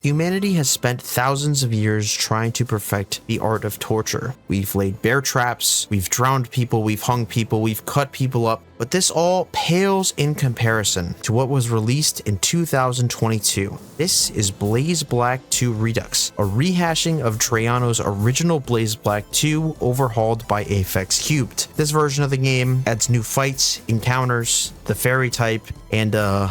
Humanity has spent thousands of years trying to perfect the art of torture. We've laid bear traps, we've drowned people, we've hung people, we've cut people up, but this all pales in comparison to what was released in 2022. This is Blaze Black 2 Redux, a rehashing of Drayden's original Blaze Black 2 overhauled by Aphex Cubed. This version of the game adds new fights, encounters, the fairy type, and a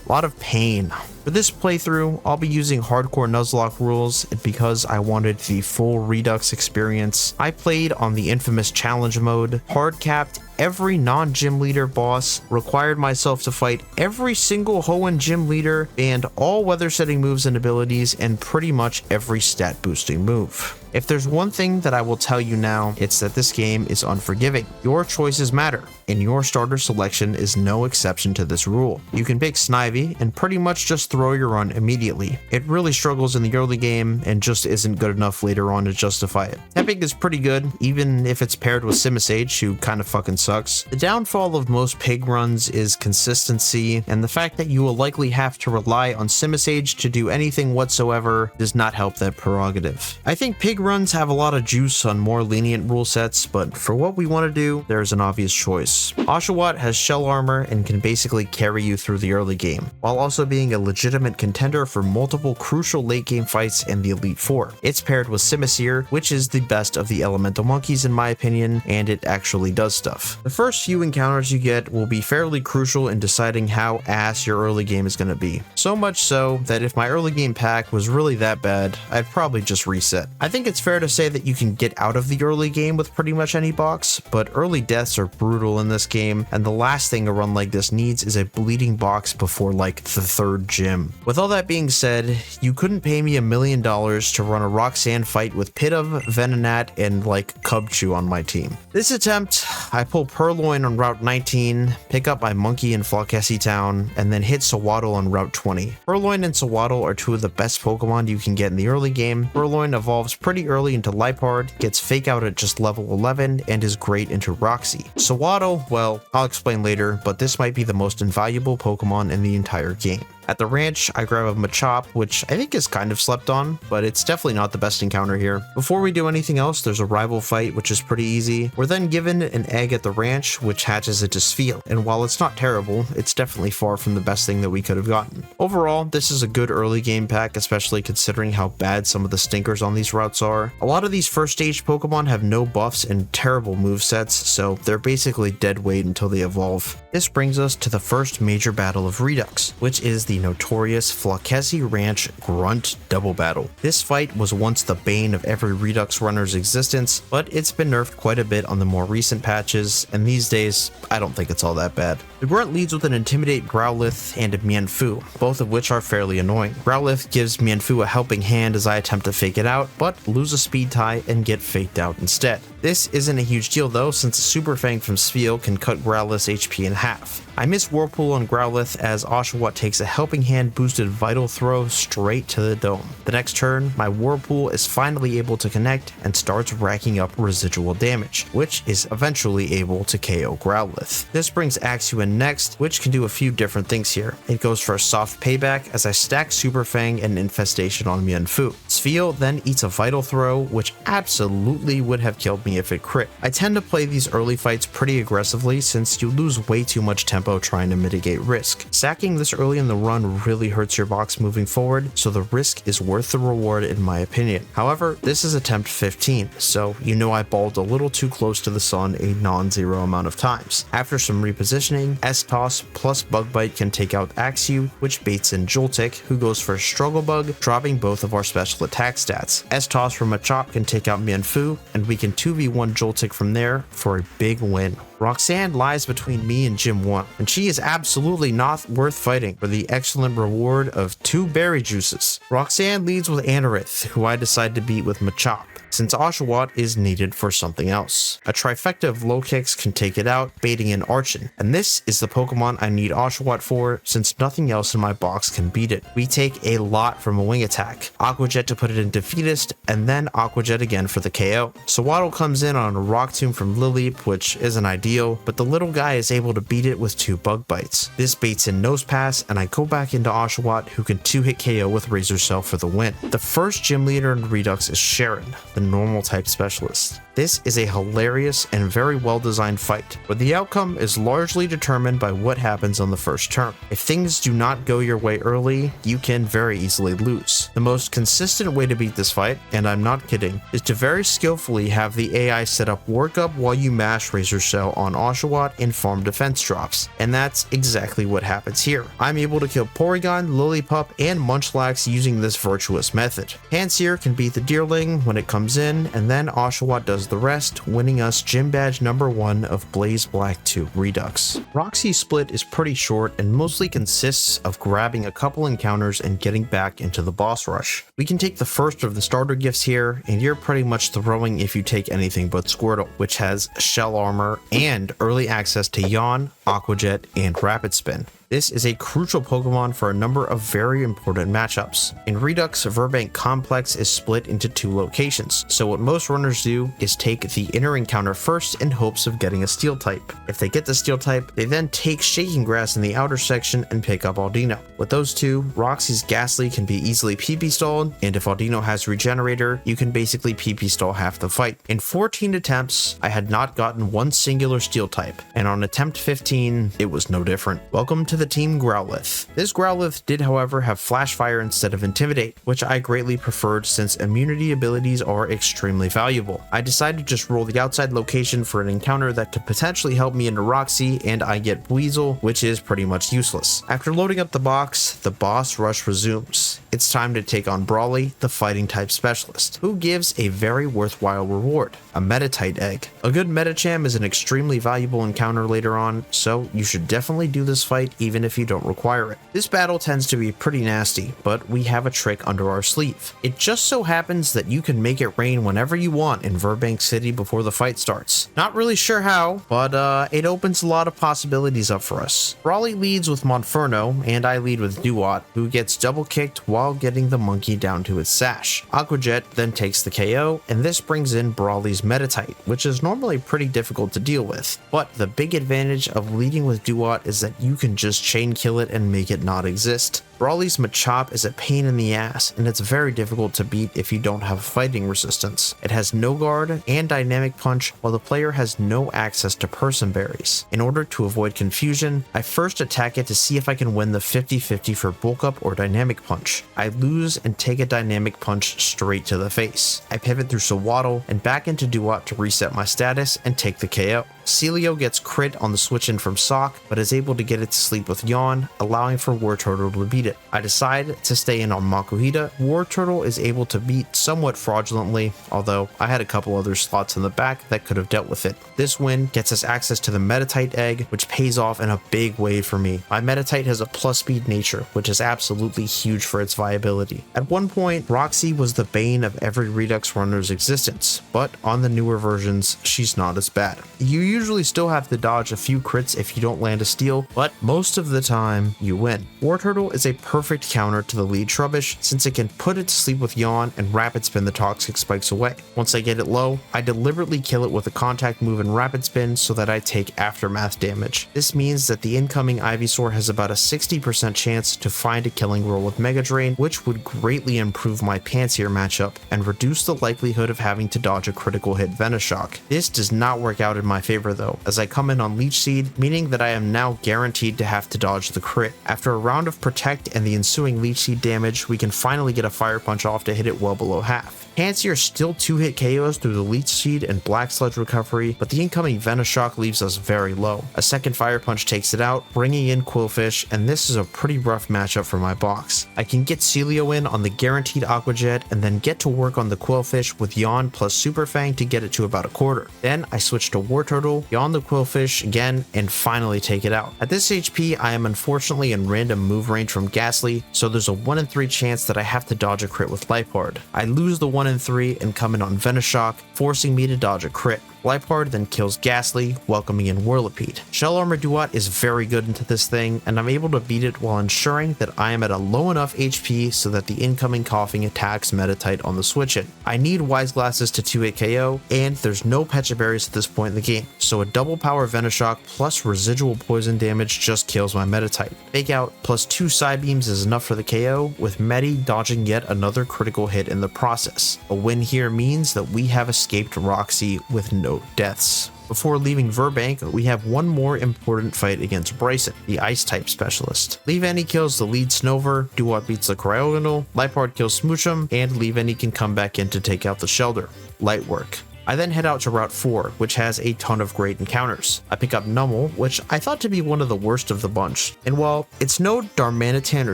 lot of pain. For this playthrough, I'll be using hardcore Nuzlocke rules because I wanted the full Redux experience. I played on the infamous challenge mode, hard capped every non-gym leader boss, required myself to fight every single Hoenn gym leader, and all weather setting moves and abilities, and pretty much every stat boosting move. If there's one thing that I will tell you now, it's that this game is unforgiving. Your choices matter, and your starter selection is no exception to this rule. You can pick Snivy and pretty much just throw your run immediately. It really struggles in the early game and just isn't good enough later on to justify it. Temping is pretty good, even if it's paired with Simisage, who kind of fucking sucks. The downfall of most pig runs is consistency, and the fact that you will likely have to rely on Simisage to do anything whatsoever does not help that prerogative. I think pig runs have a lot of juice on more lenient rule sets, but for what we want to do, there's an obvious choice. Oshawott has shell armor and can basically carry you through the early game, while also being a legitimate contender for multiple crucial late game fights in the Elite Four. It's paired with Simisear, which is the best of the elemental monkeys in my opinion, and it actually does stuff. The first few encounters you get will be fairly crucial in deciding how ass your early game is going to be. So much so that if my early game pack was really that bad, I'd probably just reset. I think it's fair to say that you can get out of the early game with pretty much any box, but early deaths are brutal in this game, and the last thing a run like this needs is a bleeding box before like the third gym. With all that being said, you couldn't pay me $1 million to run a Roxanne fight with Pidove, Venonat, and like Cubchoo on my team. This attempt, I pull Purloin on Route 19, pick up my Monkey in Flakessi Town, and then hit Sawaddle on Route 20. Purloin and Sawaddle are two of the best Pokemon you can get in the early game. Purloin evolves pretty early into Liepard, gets Fake Out at just level 11, and is great into Roxie. Sawaddle, well, I'll explain later, but this might be the most invaluable Pokemon in the entire game. At the ranch, I grab a Machop, which I think is kind of slept on, but it's definitely not the best encounter here. Before we do anything else, there's a rival fight, which is pretty easy. We're then given an egg at the ranch, which hatches into Spheal, and while it's not terrible, it's definitely far from the best thing that we could have gotten. Overall, this is a good early game pack, especially considering how bad some of the stinkers on these routes are. A lot of these first stage Pokemon have no buffs and terrible movesets, so they're basically dead weight until they evolve. This brings us to the first major battle of Redux, which is the notorious Flakessi Ranch Grunt Double Battle. This fight was once the bane of every Redux runner's existence, but it's been nerfed quite a bit on the more recent patches, and these days, I don't think it's all that bad. The Grunt leads with an Intimidate Growlithe and a Mienfoo, both of which are fairly annoying. Growlithe gives Mienfoo a helping hand as I attempt to fake it out, but lose a speed tie and get faked out instead. This isn't a huge deal though, since a Super Fang from Spheal can cut Growlithe's HP in half. I miss Whirlpool on Growlithe as Oshawott takes a helping hand boosted Vital Throw straight to the dome. The next turn, my Whirlpool is finally able to connect and starts racking up residual damage, which is eventually able to KO Growlithe. This brings Axew in next, which can do a few different things here. It goes for a soft payback as I stack Super Fang and Infestation on Mienfoo. Spheal then eats a Vital Throw, which absolutely would have killed me if it crit. I tend to play these early fights pretty aggressively since you lose way too much tempo trying to mitigate risk. Sacking this early in the run really hurts your box moving forward, so the risk is worth the reward in my opinion. However, this is attempt 15, so you know I balled a little too close to the sun a non-zero amount of times. After some repositioning, S-Toss plus Bug Bite can take out Axew, which baits in Joltik, who goes for Struggle Bug, dropping both of our special attack stats. S-Toss from Machop can take out Mienfoo, and we can 2v1 Joltik from there for a big win. Roxanne lies between me and Gym 1, and she is absolutely not worth fighting for the excellent reward of 2 berry juices. Roxanne leads with Anorith, who I decide to beat with Machop, since Oshawott is needed for something else. A trifecta of low kicks can take it out, baiting in Archon, and this is the Pokemon I need Oshawott for, since nothing else in my box can beat it. We take a lot from a wing attack, Aqua Jet to put it in Defeatist, and then Aqua Jet again for the KO. Sawaddle comes in on a Rock Tomb from Lileep, which isn't ideal deal, but the little guy is able to beat it with 2 bug bites. This baits in Nose Pass, and I go back into Oshawott, who can 2-hit KO with Razor Cell for the win. The first gym leader in Redux is Sharon, the normal type specialist. This is a hilarious and very well designed fight, where the outcome is largely determined by what happens on the first turn. If things do not go your way early, you can very easily lose. The most consistent way to beat this fight, and I'm not kidding, is to very skillfully have the AI set up work up while you mash Razor Shell on Oshawott and farm defense drops, and that's exactly what happens here. I'm able to kill Porygon, Lillipup, and Munchlax using this virtuous method. Pansear can beat the Deerling when it comes in, and then Oshawott does the rest, winning us Gym Badge number 1 of Blaze Black 2 Redux. Roxie's split is pretty short and mostly consists of grabbing a couple encounters and getting back into the boss rush. We can take the first of the starter gifts here, and you're pretty much throwing if you take anything but Squirtle, which has Shell Armor and early access to Yawn, Aqua Jet, and Rapid Spin. This is a crucial Pokemon for a number of very important matchups. In Redux, Virbank Complex is split into 2 locations, so what most runners do is take the inner encounter first in hopes of getting a Steel type. If they get the Steel type, they then take Shaking Grass in the outer section and pick up Audino. With those 2, Roxie's Ghastly can be easily PP stalled, and if Audino has Regenerator, you can basically PP stall half the fight. In 14 attempts, I had not gotten one singular Steel type, and on attempt 15, it was no different. Welcome to the team Growlithe. This Growlithe did however have Flash Fire instead of Intimidate, which I greatly preferred since immunity abilities are extremely valuable. I decided to just roll the outside location for an encounter that could potentially help me into Roxie, and I get Weasel, which is pretty much useless. After loading up the box, the boss rush resumes. It's time to take on Brawly, the fighting type specialist, who gives a very worthwhile reward, a Metatite egg. A good Metacham is an extremely valuable encounter later on, so you should definitely do this fight even if you don't require it. This battle tends to be pretty nasty, but we have a trick under our sleeve. It just so happens that you can make it rain whenever you want in Virbank City before the fight starts. Not really sure how, but it opens a lot of possibilities up for us. Brawly leads with Monferno, and I lead with Duat, who gets double kicked while getting the monkey down to its sash. Aqua Jet then takes the KO, and this brings in Brawly's Metatite, which is normally pretty difficult to deal with. But the big advantage of leading with Duat is that you can just chain kill it and make it not exist. Brawly's Machop is a pain in the ass, and it's very difficult to beat if you don't have fighting resistance. It has no guard and dynamic punch, while the player has no access to person berries. In order to avoid confusion, I first attack it to see if I can win the 50-50 for bulk up or dynamic punch. I lose and take a dynamic punch straight to the face. I pivot through Sawaddle and back into Duat to reset my status and take the KO. Celio gets crit on the switch in from Sock, but is able to get it to sleep with Yawn, allowing for Wartortle to beat it. I decide to stay in on Makuhita. Wartortle is able to beat somewhat fraudulently, although I had a couple other slots in the back that could have dealt with it. This win gets us access to the Metatite egg, which pays off in a big way for me. My Metatite has a plus speed nature, which is absolutely huge for its viability. At one point, Roxie was the bane of every Redux runner's existence, but on the newer versions, she's not as bad. You usually still have to dodge a few crits if you don't land a steal, but most of the time, you win. Wartortle is a perfect counter to the lead Trubbish, since it can put it to sleep with Yawn and Rapid Spin the toxic spikes away. Once I get it low, I deliberately kill it with a contact move and Rapid Spin so that I take aftermath damage. This means that the incoming Ivysaur has about a 60% chance to find a killing roll with Mega Drain, which would greatly improve my Pansear matchup and reduce the likelihood of having to dodge a critical hit Venoshock. This does not work out in my favor though, as I come in on Leech Seed, meaning that I am now guaranteed to have to dodge the crit. After a round of Protect and the ensuing Leech Seed damage, we can finally get a Fire Punch off to hit it well below half. Pansear still 2-hit KOs through the Leech Seed and Black Sludge recovery, but the incoming Venoshock leaves us very low. A second Fire Punch takes it out, bringing in Quillfish, and this is a pretty rough matchup for my box. I can get Celio in on the guaranteed Aqua Jet and then get to work on the Quillfish with Yawn plus Super Fang to get it to about a quarter. Then I switch to Wartortle, Yawn the Quillfish again, and finally take it out. At this HP, I am unfortunately in random move range from Ghastly, so there's a 1 in 3 chance that I have to dodge a crit with Lipard. I lose the 1 in 3 and come in on Venoshock, forcing me to dodge a crit. Lipard then kills Ghastly, welcoming in Whirlipede. Shell Armor Duat is very good into this thing, and I'm able to beat it while ensuring that I am at a low enough HP so that the incoming coughing attacks Meditite on the switch-in. I need Wise Glasses to 2-hit KO, and there's no Pecha Berries at this point in the game, so a double power Venoshock plus residual poison damage just kills my Meditite. Fake Out plus 2 Side Beams is enough for the KO, with Medi dodging yet another critical hit in the process. A win here means that we have escaped Roxie with no deaths. Before leaving Virbank, we have one more important fight against Bryson, the Ice-type specialist. Leavanny kills the lead Snover, Duat beats the Cryogonal, Lipard kills Smoochum, and Leavanny can come back in to take out the Shelter. Light work. I then head out to Route 4, which has a ton of great encounters. I pick up Nummel, which I thought to be one of the worst of the bunch. And while it's no Darmanitan or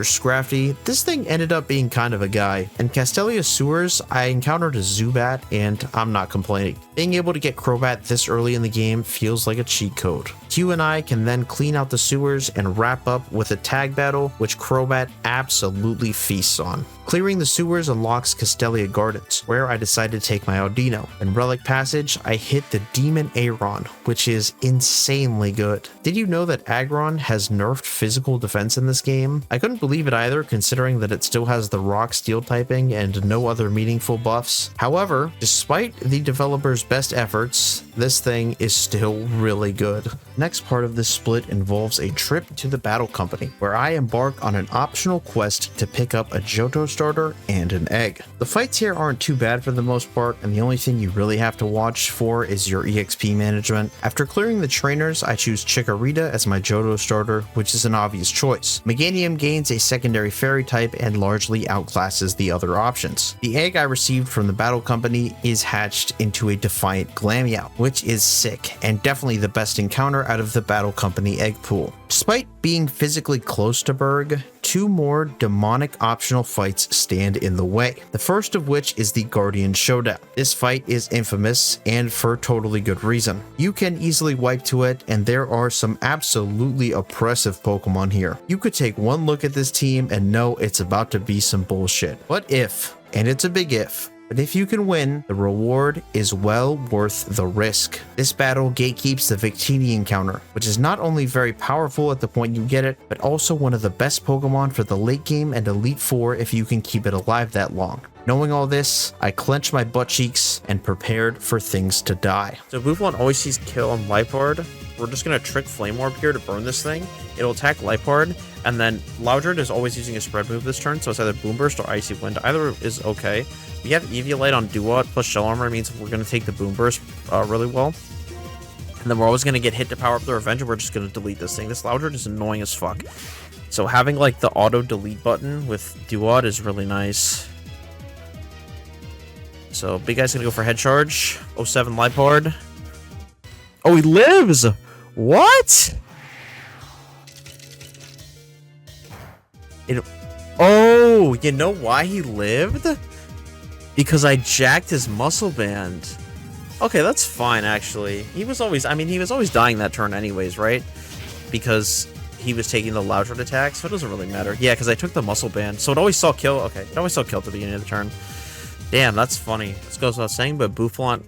Scrafty, this thing ended up being kind of a guy. In Castelia sewers, I encountered a Zubat, and I'm not complaining. Being able to get Crobat this early in the game feels like a cheat code. Q and I can then clean out the sewers and wrap up with a tag battle, which Crobat absolutely feasts on. Clearing the sewers unlocks Castelia Gardens, where I decide to take my Audino. In Relic Passage, I hit the Demon Aeron, which is insanely good. Did you know that Aggron has nerfed physical defense in this game? I couldn't believe it either, considering that it still has the Rock Steel typing and no other meaningful buffs. However, despite the developer's best efforts, this thing is still really good. Next part of this split involves a trip to the Battle Company, where I embark on an optional quest to pick up a Johto starter and an egg. The fights here aren't too bad for the most part, and the only thing you really have to watch for is your EXP management. After clearing the trainers, I choose Chikorita as my Johto starter, which is an obvious choice. Meganium gains a secondary fairy type and largely outclasses the other options. The egg I received from the Battle Company is hatched into a Defiant Glameow, which is sick and definitely the best encounter out of the Battle Company egg pool. Despite being physically close to Burgh, 2 more demonic optional fights stand in the way. The first of which is the Guardian Showdown. This fight is infamous and for totally good reason. You can easily wipe to it, and there are some absolutely oppressive Pokemon here. You could take one look at this team and know it's about to be some bullshit. But if, and it's a big if, but if you can win, the reward is well worth the risk. This battle gatekeeps the Victini encounter, which is not only very powerful at the point you get it, but also one of the best Pokemon for the late game and Elite Four if you can keep it alive that long. Knowing all this, I clench my butt cheeks and prepared for things to die. So Buffon always sees kill on Lipard. We're just going to trick Flame Orb here to burn this thing. It'll attack Lipard, and then Loudred is always using a spread move this turn, so it's either Boom Burst or Icy Wind. Either is okay. We have Eviolite on Duat plus Shell Armor means we're going to take the Boom Burst really well. And then we're always going to get hit to power up the Revenge, and we're just going to delete this thing. This Loudred is annoying as fuck. So having like the auto delete button with Duat is really nice. So big guy's going to go for Head Charge. 07 Lipard. Oh, he lives! What? Oh, you know why he lived? Because I jacked his muscle band. Okay, that's fine, actually. He was always dying that turn anyways, right? Because he was taking the Loudred attack, so it doesn't really matter. Yeah, because I took the muscle band, so it always saw kill. Okay, it always saw kill at the beginning of the turn. Damn, that's funny. This goes without saying, but Buffon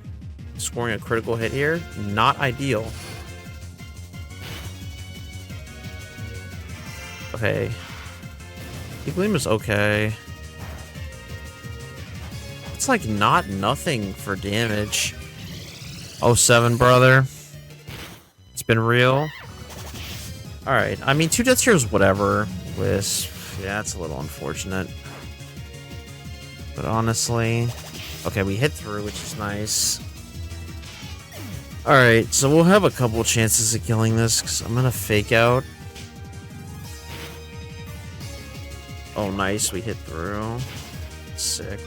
scoring a critical hit here, not ideal. Okay. Gleam is okay. It's like not nothing for damage. 07, brother. It's been real. Alright, I mean, 2 deaths here is whatever. Wisp, yeah, it's a little unfortunate. But honestly... Okay, we hit through, which is nice. Alright, so we'll have a couple chances of killing this, because I'm gonna fake out. Oh, nice, we hit through. Sick.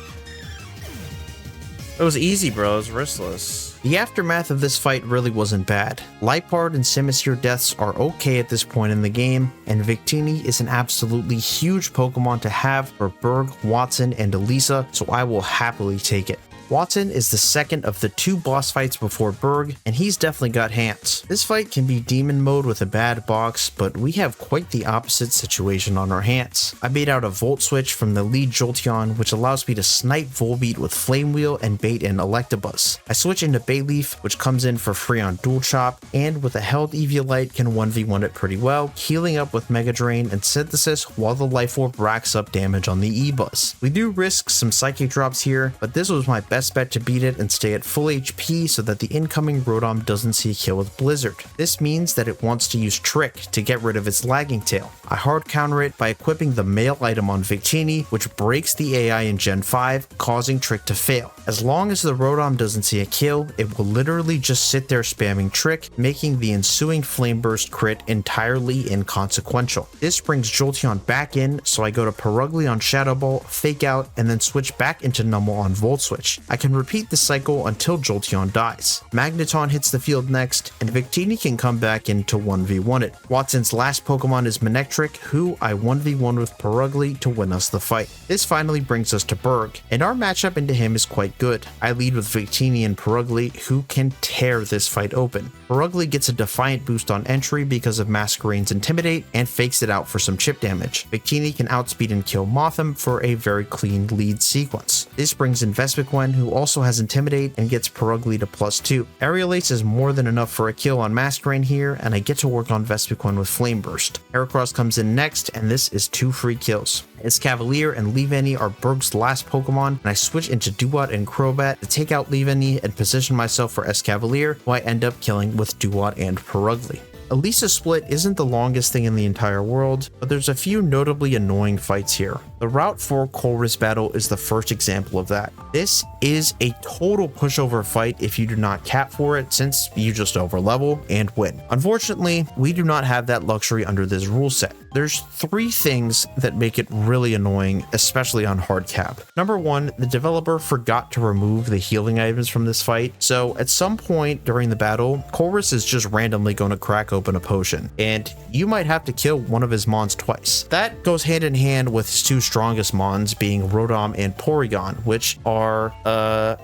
It was easy, bro. It was riskless. The aftermath of this fight really wasn't bad. Lipard and Simisear deaths are okay at this point in the game, and Victini is an absolutely huge Pokemon to have for Burgh, Watson, and Elesa, so I will happily take it. Watson is the second of the 2 boss fights before Burgh, and he's definitely got hands. This fight can be demon mode with a bad box, but we have quite the opposite situation on our hands. I bait out a Volt Switch from the lead Jolteon, which allows me to snipe Volbeat with Flame Wheel and bait in Electabuzz. I switch into Bayleaf, which comes in for free on Dual Chop, and with a held Eviolite can 1v1 it pretty well, healing up with Mega Drain and Synthesis while the Life Orb racks up damage on the E-Buzz. We do risk some Psychic drops here, but this was my best bet to beat it and stay at full HP so that the incoming Rotom doesn't see a kill with Blizzard. This means that it wants to use Trick to get rid of its lagging tail. I hard counter it by equipping the male item on Victini, which breaks the AI in Gen 5, causing Trick to fail. As long as the Rotom doesn't see a kill, it will literally just sit there spamming Trick, making the ensuing Flame Burst crit entirely inconsequential. This brings Jolteon back in, so I go to Perugly on Shadow Ball, Fake Out, and then switch back into Numel on Volt Switch. I can repeat the cycle until Jolteon dies. Magneton hits the field next, and Victini can come back in to 1v1 it. Watson's last Pokemon is Manectric, who I 1v1 with Perugly to win us the fight. This finally brings us to Burgh, and our matchup into him is quite good. I lead with Victini and Perugly, who can tear this fight open. Perugly gets a Defiant boost on entry because of Masquerade's Intimidate, and fakes it out for some chip damage. Victini can outspeed and kill Mothim for a very clean lead sequence. This brings in Vespiquen, who also has Intimidate and gets Perugly to +2. Aerial Ace is more than enough for a kill on Masquerade here, and I get to work on Vespiquen with Flame Burst. Heracross comes in next, and this is 2 free kills. Escavalier and Leavenny are Burgh's last Pokemon, and I switch into Duat and Crobat to take out Leavenny and position myself for Escavalier, who I end up killing with Duat and Perugly. Elisa split isn't the longest thing in the entire world, but there's a few notably annoying fights here. The Route 4 Colress battle is the first example of that. This is a total pushover fight if you do not cap for it, since you just overlevel and win. Unfortunately, we do not have that luxury under this rule set. There's 3 things that make it really annoying, especially on hard cap. Number 1, the developer forgot to remove the healing items from this fight, so at some point during the battle, Colress is just randomly going to crack open a potion, and you might have to kill one of his mons twice. That goes hand in hand with his 2 strongest mons being Rotom and Porygon, which are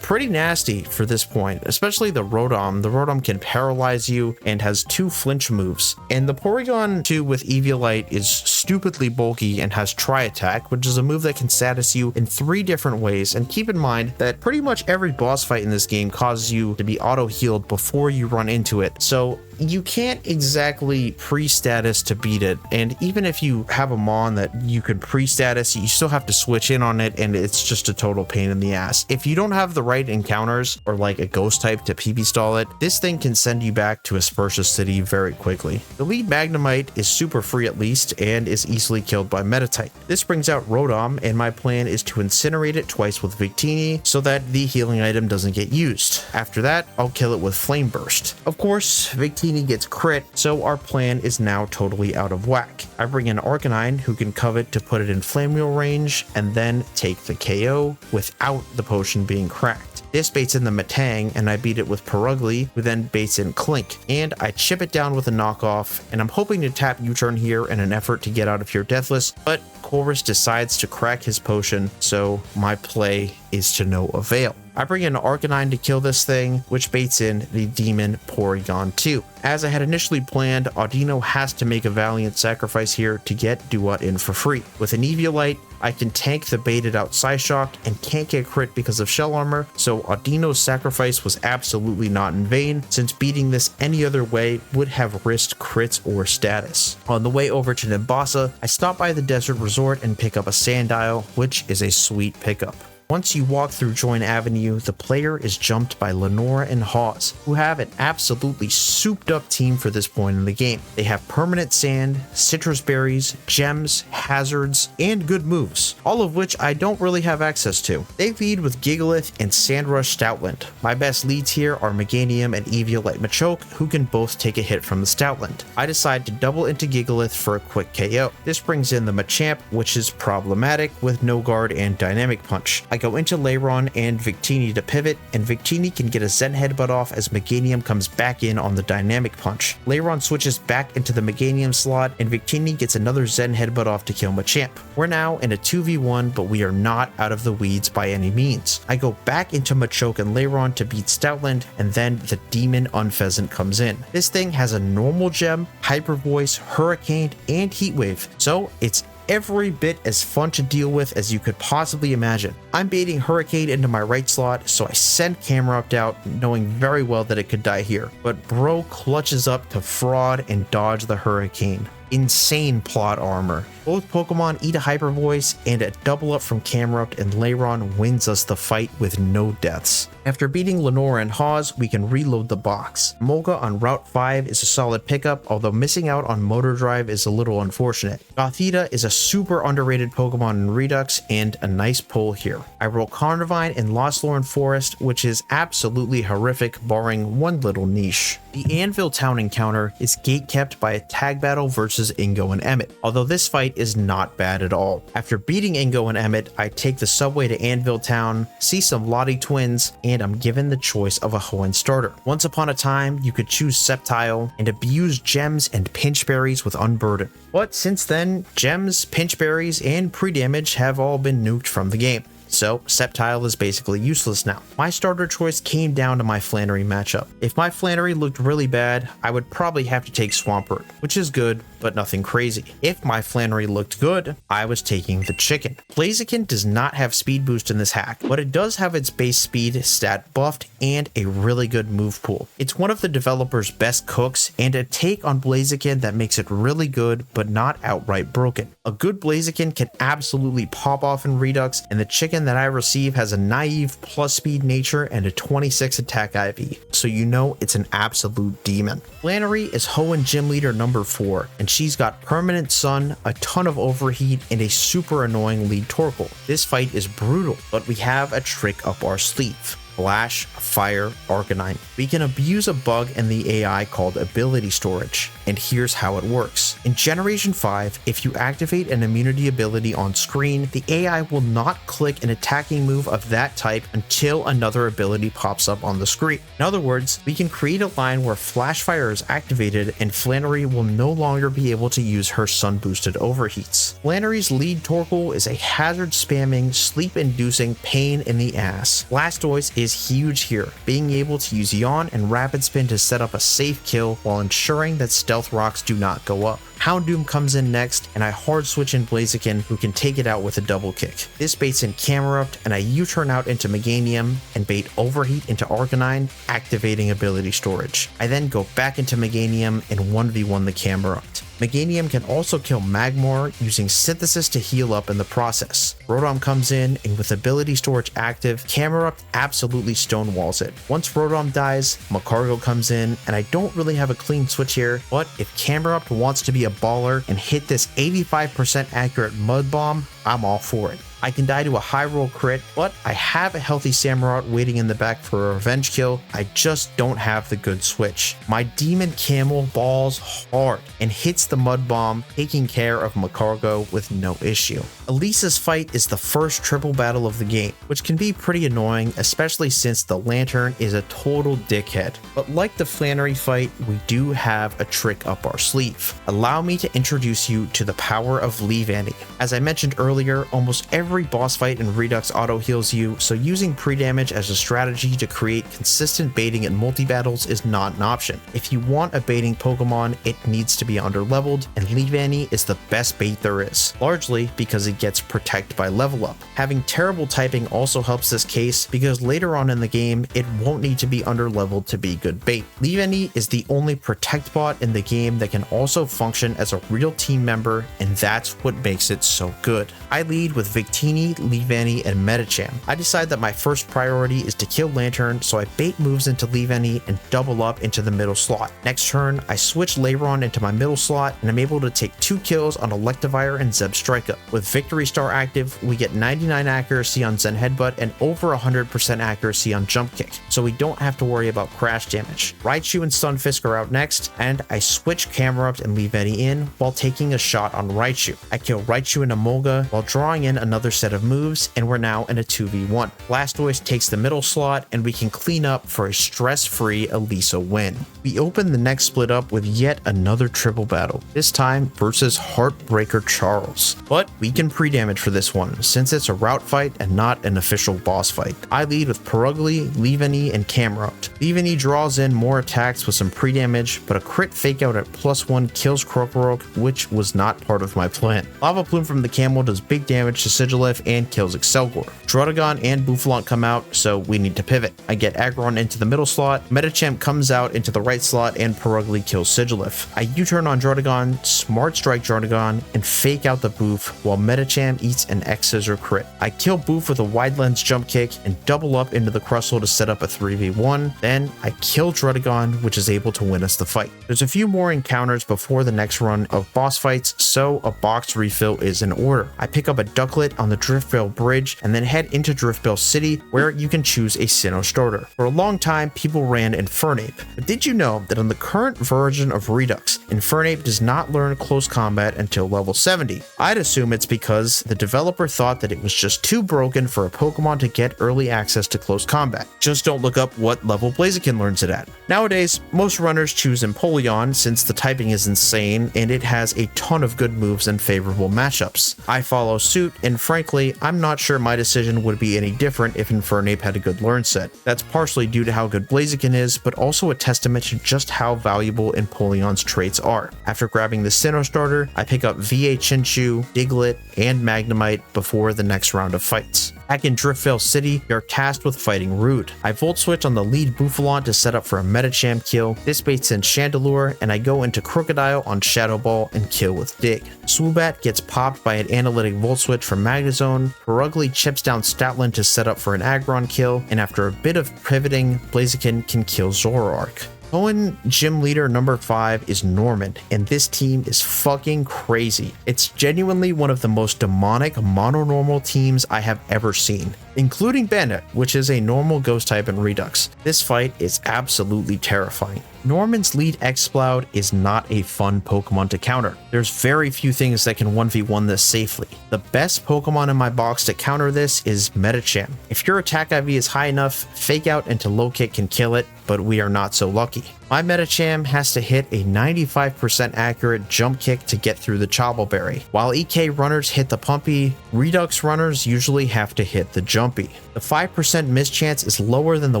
pretty nasty for this point, especially the Rotom. The Rotom can paralyze you and has 2 flinch moves, and the Porygon 2 with Eviolite is stupidly bulky and has Tri-Attack, which is a move that can status you in 3 different ways. And keep in mind that pretty much every boss fight in this game causes you to be auto-healed before you run into it, so you can't exactly pre-status to beat it, and even if you have a mon that you could pre-status, you still have to switch in on it, and it's just a total pain in the ass. If you don't have the right encounters or like a ghost type to PP stall it, this thing can send you back to Aspersia City very quickly. The lead Magnemite is super free at least, and is easily killed by Metatite. This brings out Rotom, and my plan is to incinerate it twice with Victini so that the healing item doesn't get used. After that, I'll kill it with Flame Burst. Of course, Victini gets crit, so our plan is now totally out of whack. I bring in Arcanine, who can covet to put it in Flame Wheel range, and then take the KO without the potion being cracked. This baits in the Metang, and I beat it with Perugly, who then baits in Clink, and I chip it down with a knockoff, and I'm hoping to tap U-turn here in an effort to get out of here deathless, but Colress decides to crack his potion, so my play is to no avail. I bring in Arcanine to kill this thing, which baits in the Demon Porygon 2. As I had initially planned, Audino has to make a valiant sacrifice here to get Duat in for free. With an Eviolite, I can tank the baited out Psyshock and can't get crit because of Shell Armor, so Audino's sacrifice was absolutely not in vain, since beating this any other way would have risked crits or status. On the way over to Nimbasa, I stop by the Desert Resort and pick up a Sandile, which is a sweet pickup. Once you walk through Join Avenue, the player is jumped by Lenora and Hawes, who have an absolutely souped up team for this point in the game. They have permanent sand, citrus berries, gems, hazards, and good moves, all of which I don't really have access to. They lead with Gigalith and Sandrush Stoutland. My best leads here are Meganium and Eviolite Machoke, who can both take a hit from the Stoutland. I decide to double into Gigalith for a quick KO. This brings in the Machamp, which is problematic with No Guard and Dynamic Punch. I go into Leyron and Victini to pivot, and Victini can get a Zen headbutt off as Meganium comes back in on the dynamic punch. Leyron switches back into the Meganium slot, and Victini gets another Zen headbutt off to kill Machamp. We're now in a 2v1, but we are not out of the weeds by any means. I go back into Machoke and Leyron to beat Stoutland, and then the Demon Unpheasant comes in. This thing has a normal gem, Hyper Voice, Hurricane, and Heat Wave, so it's every bit as fun to deal with as you could possibly imagine. I'm baiting Hurricane into my right slot, so I send Camerupt out, knowing very well that it could die here. But bro clutches up to fraud and dodge the Hurricane. Insane plot armor. Both Pokemon eat a Hyper Voice, and a double up from Camerupt, and Leyron wins us the fight with no deaths. After beating Lenora and Hawes, we can reload the box. Molga on Route 5 is a solid pickup, although missing out on Motor Drive is a little unfortunate. Gothita is a super underrated Pokemon in Redux, and a nice pull here. I roll Carnivine in Lost Lorn Forest, which is absolutely horrific, barring one little niche. The Anvil Town encounter is gatekept by a tag battle versus Ingo and Emmett, although this fight is not bad at all. After beating Ingo and Emmett, I take the subway to Anvil Town, see some Lottie twins, and I'm given the choice of a Hoenn starter. Once upon a time, you could choose Sceptile and abuse gems and pinch berries with Unburden. But since then, gems, pinch berries, and pre-damage have all been nuked from the game. So Sceptile is basically useless now. My starter choice came down to my Flannery matchup. If my Flannery looked really bad, I would probably have to take Swampert, which is good, but nothing crazy. If my Flannery looked good, I was taking the Chicken. Blaziken does not have speed boost in this hack, but it does have its base speed stat buffed and a really good move pool. It's one of the developer's best cooks, and a take on Blaziken that makes it really good, but not outright broken. A good Blaziken can absolutely pop off in Redux, and the Chicken that I receive has a naive plus speed nature and a 26 attack IV, so you know it's an absolute demon. Flannery is Hoenn Gym Leader number 4, and she's got Permanent Sun, a ton of overheat, and a super annoying lead Torkoal. This fight is brutal, but we have a trick up our sleeve. Flash, Fire, Arcanine. We can abuse a bug in the AI called Ability Storage, and here's how it works. In Generation 5, if you activate an immunity ability on screen, the AI will not click an attacking move of that type until another ability pops up on the screen. In other words, we can create a line where Flash Fire is activated and Flannery will no longer be able to use her sun-boosted overheats. Flannery's lead Torkoal is a hazard-spamming, sleep-inducing pain in the ass. Blastoise is huge here, being able to use Yawn and Rapid Spin to set up a safe kill while ensuring that Stealth Rocks do not go up. Houndoom comes in next, and I hard switch in Blaziken, who can take it out with a double kick. This baits in Camerupt, and I U-turn out into Meganium and bait Overheat into Arcanine, activating Ability Storage. I then go back into Meganium and 1v1 the Camerupt. Meganium can also kill Magmar using Synthesis to heal up in the process. Rotom comes in, and with Ability Storage active, Camerupt absolutely stonewalls it. Once Rotom dies, Magcargo comes in, and I don't really have a clean switch here, but if Camerupt wants to be a baller and hit this 85% accurate Mud Bomb, I'm all for it. I can die to a high roll crit, but I have a healthy Samurott waiting in the back for a revenge kill. I just don't have the good switch. My Demon Camel balls hard and hits the Mud Bomb, taking care of Magcargo with no issue. Elisa's fight is the first triple battle of the game, which can be pretty annoying, especially since the Lantern is a total dickhead. But like the Flannery fight, we do have a trick up our sleeve. Allow me to introduce you to the power of Leave Annie. As I mentioned earlier, almost every boss fight in Redux auto heals you, so using pre-damage as a strategy to create consistent baiting in multi-battles is not an option. If you want a baiting Pokemon, it needs to be under-leveled, and Leave Annie is the best bait there is, largely because it gets Protect by level up. Having terrible typing also helps this case, because later on in the game, it won't need to be under-leveled to be good bait. Leave Annie is the only Protect bot in the game that can also function as a real team member, and that's what makes it so good. I lead with Victini, Leave Annie, and Medicham. I decide that my first priority is to kill Lantern, so I bait moves into Leave Annie and double up into the middle slot. Next turn, I switch Leyron into my middle slot, and I'm able to take 2 kills on Electivire and Zebstrika. With Victory Star active, we get 99 accuracy on Zen Headbutt and over 100% accuracy on Jump Kick, so we don't have to worry about crash damage. Raichu and Stunfisk are out next, and I switch Camerupt and Leave Annie in while taking a shot on Raichu. I kill Raichu and Emolga while drawing in another another set of moves, and we're now in a 2v1. Blastoise takes the middle slot, and we can clean up for a stress-free Elesa win. We open the next split up with yet another triple battle, this time versus Heartbreaker Charles. But we can pre-damage for this one, since it's a route fight and not an official boss fight. I lead with Perugly, Leaveney, and Camerupt. Leaveney draws in more attacks with some pre-damage, but a crit fake out at +1 kills Krokorok, which was not part of my plan. Lava Plume from the Camel does big damage to Sigilyph and kills Excelgor. Druddigon and Bouffalant come out, so we need to pivot. I get Aggron into the middle slot, Medicham comes out into the right slot, and Perugly kills Sigilyph. I U-turn on Druddigon, Smart Strike Druddigon, and fake out the Boof while Medicham eats an X-Scissor crit. I kill Boof with a wide lens jump kick and double up into the Crustle to set up a 3v1. Then I kill Druddigon, which is able to win us the fight. There's a few more encounters before the next run of boss fights, so a box refill is in order. I pick up a Ducklet on the Driftvale Bridge and then head into Driftvale City, where you can choose a Sinnoh starter. For a long time, people ran Infernape, but did you know that on the current version of Redux, Infernape does not learn close combat until level 70? I'd assume it's because the developer thought that it was just too broken for a Pokemon to get early access to close combat. Just don't look up what level Blaziken learns it at. Nowadays, most runners choose Empoleon since the typing is insane and it has a ton of good moves and favorable matchups. I follow suit, and frankly, I'm not sure my decision would be any different if Infernape had a good learn set. That's partially due to how good Blaziken is, but also a testament to just how valuable Empoleon's traits are. After grabbing the Sinnoh starter, I pick up VA Chinchou, Diglett, and Magnemite before the next round of fights. Back in Driftvale City, you're tasked with fighting Rude. I Volt Switch on the lead Bouffalant to set up for a Medicham kill. This baits in Chandelure, and I go into Crocodile on Shadow Ball and kill with Dig. Swoobat gets popped by an Analytic Volt Switch from Magnezone. Perugly chips down Stoutland to set up for an Aggron kill, and after a bit of pivoting, Blaziken can kill Zoroark. Hoenn Gym Leader number 5 is Norman, and this team is fucking crazy. It's genuinely one of the most demonic mono-normal teams I have ever seen, including Bandit, which is a normal ghost type in Redux. This fight is absolutely terrifying. Norman's lead Exploud is not a fun Pokemon to counter. There's very few things that can 1v1 this safely. The best Pokemon in my box to counter this is Medicham. If your attack IV is high enough, Fake Out into Low Kick can kill it, but we are not so lucky. My Medicham has to hit a 95% accurate jump kick to get through the Chobbleberry. While EK runners hit the Pumpy, Redux runners usually have to hit the Jumpy. The 5% miss chance is lower than the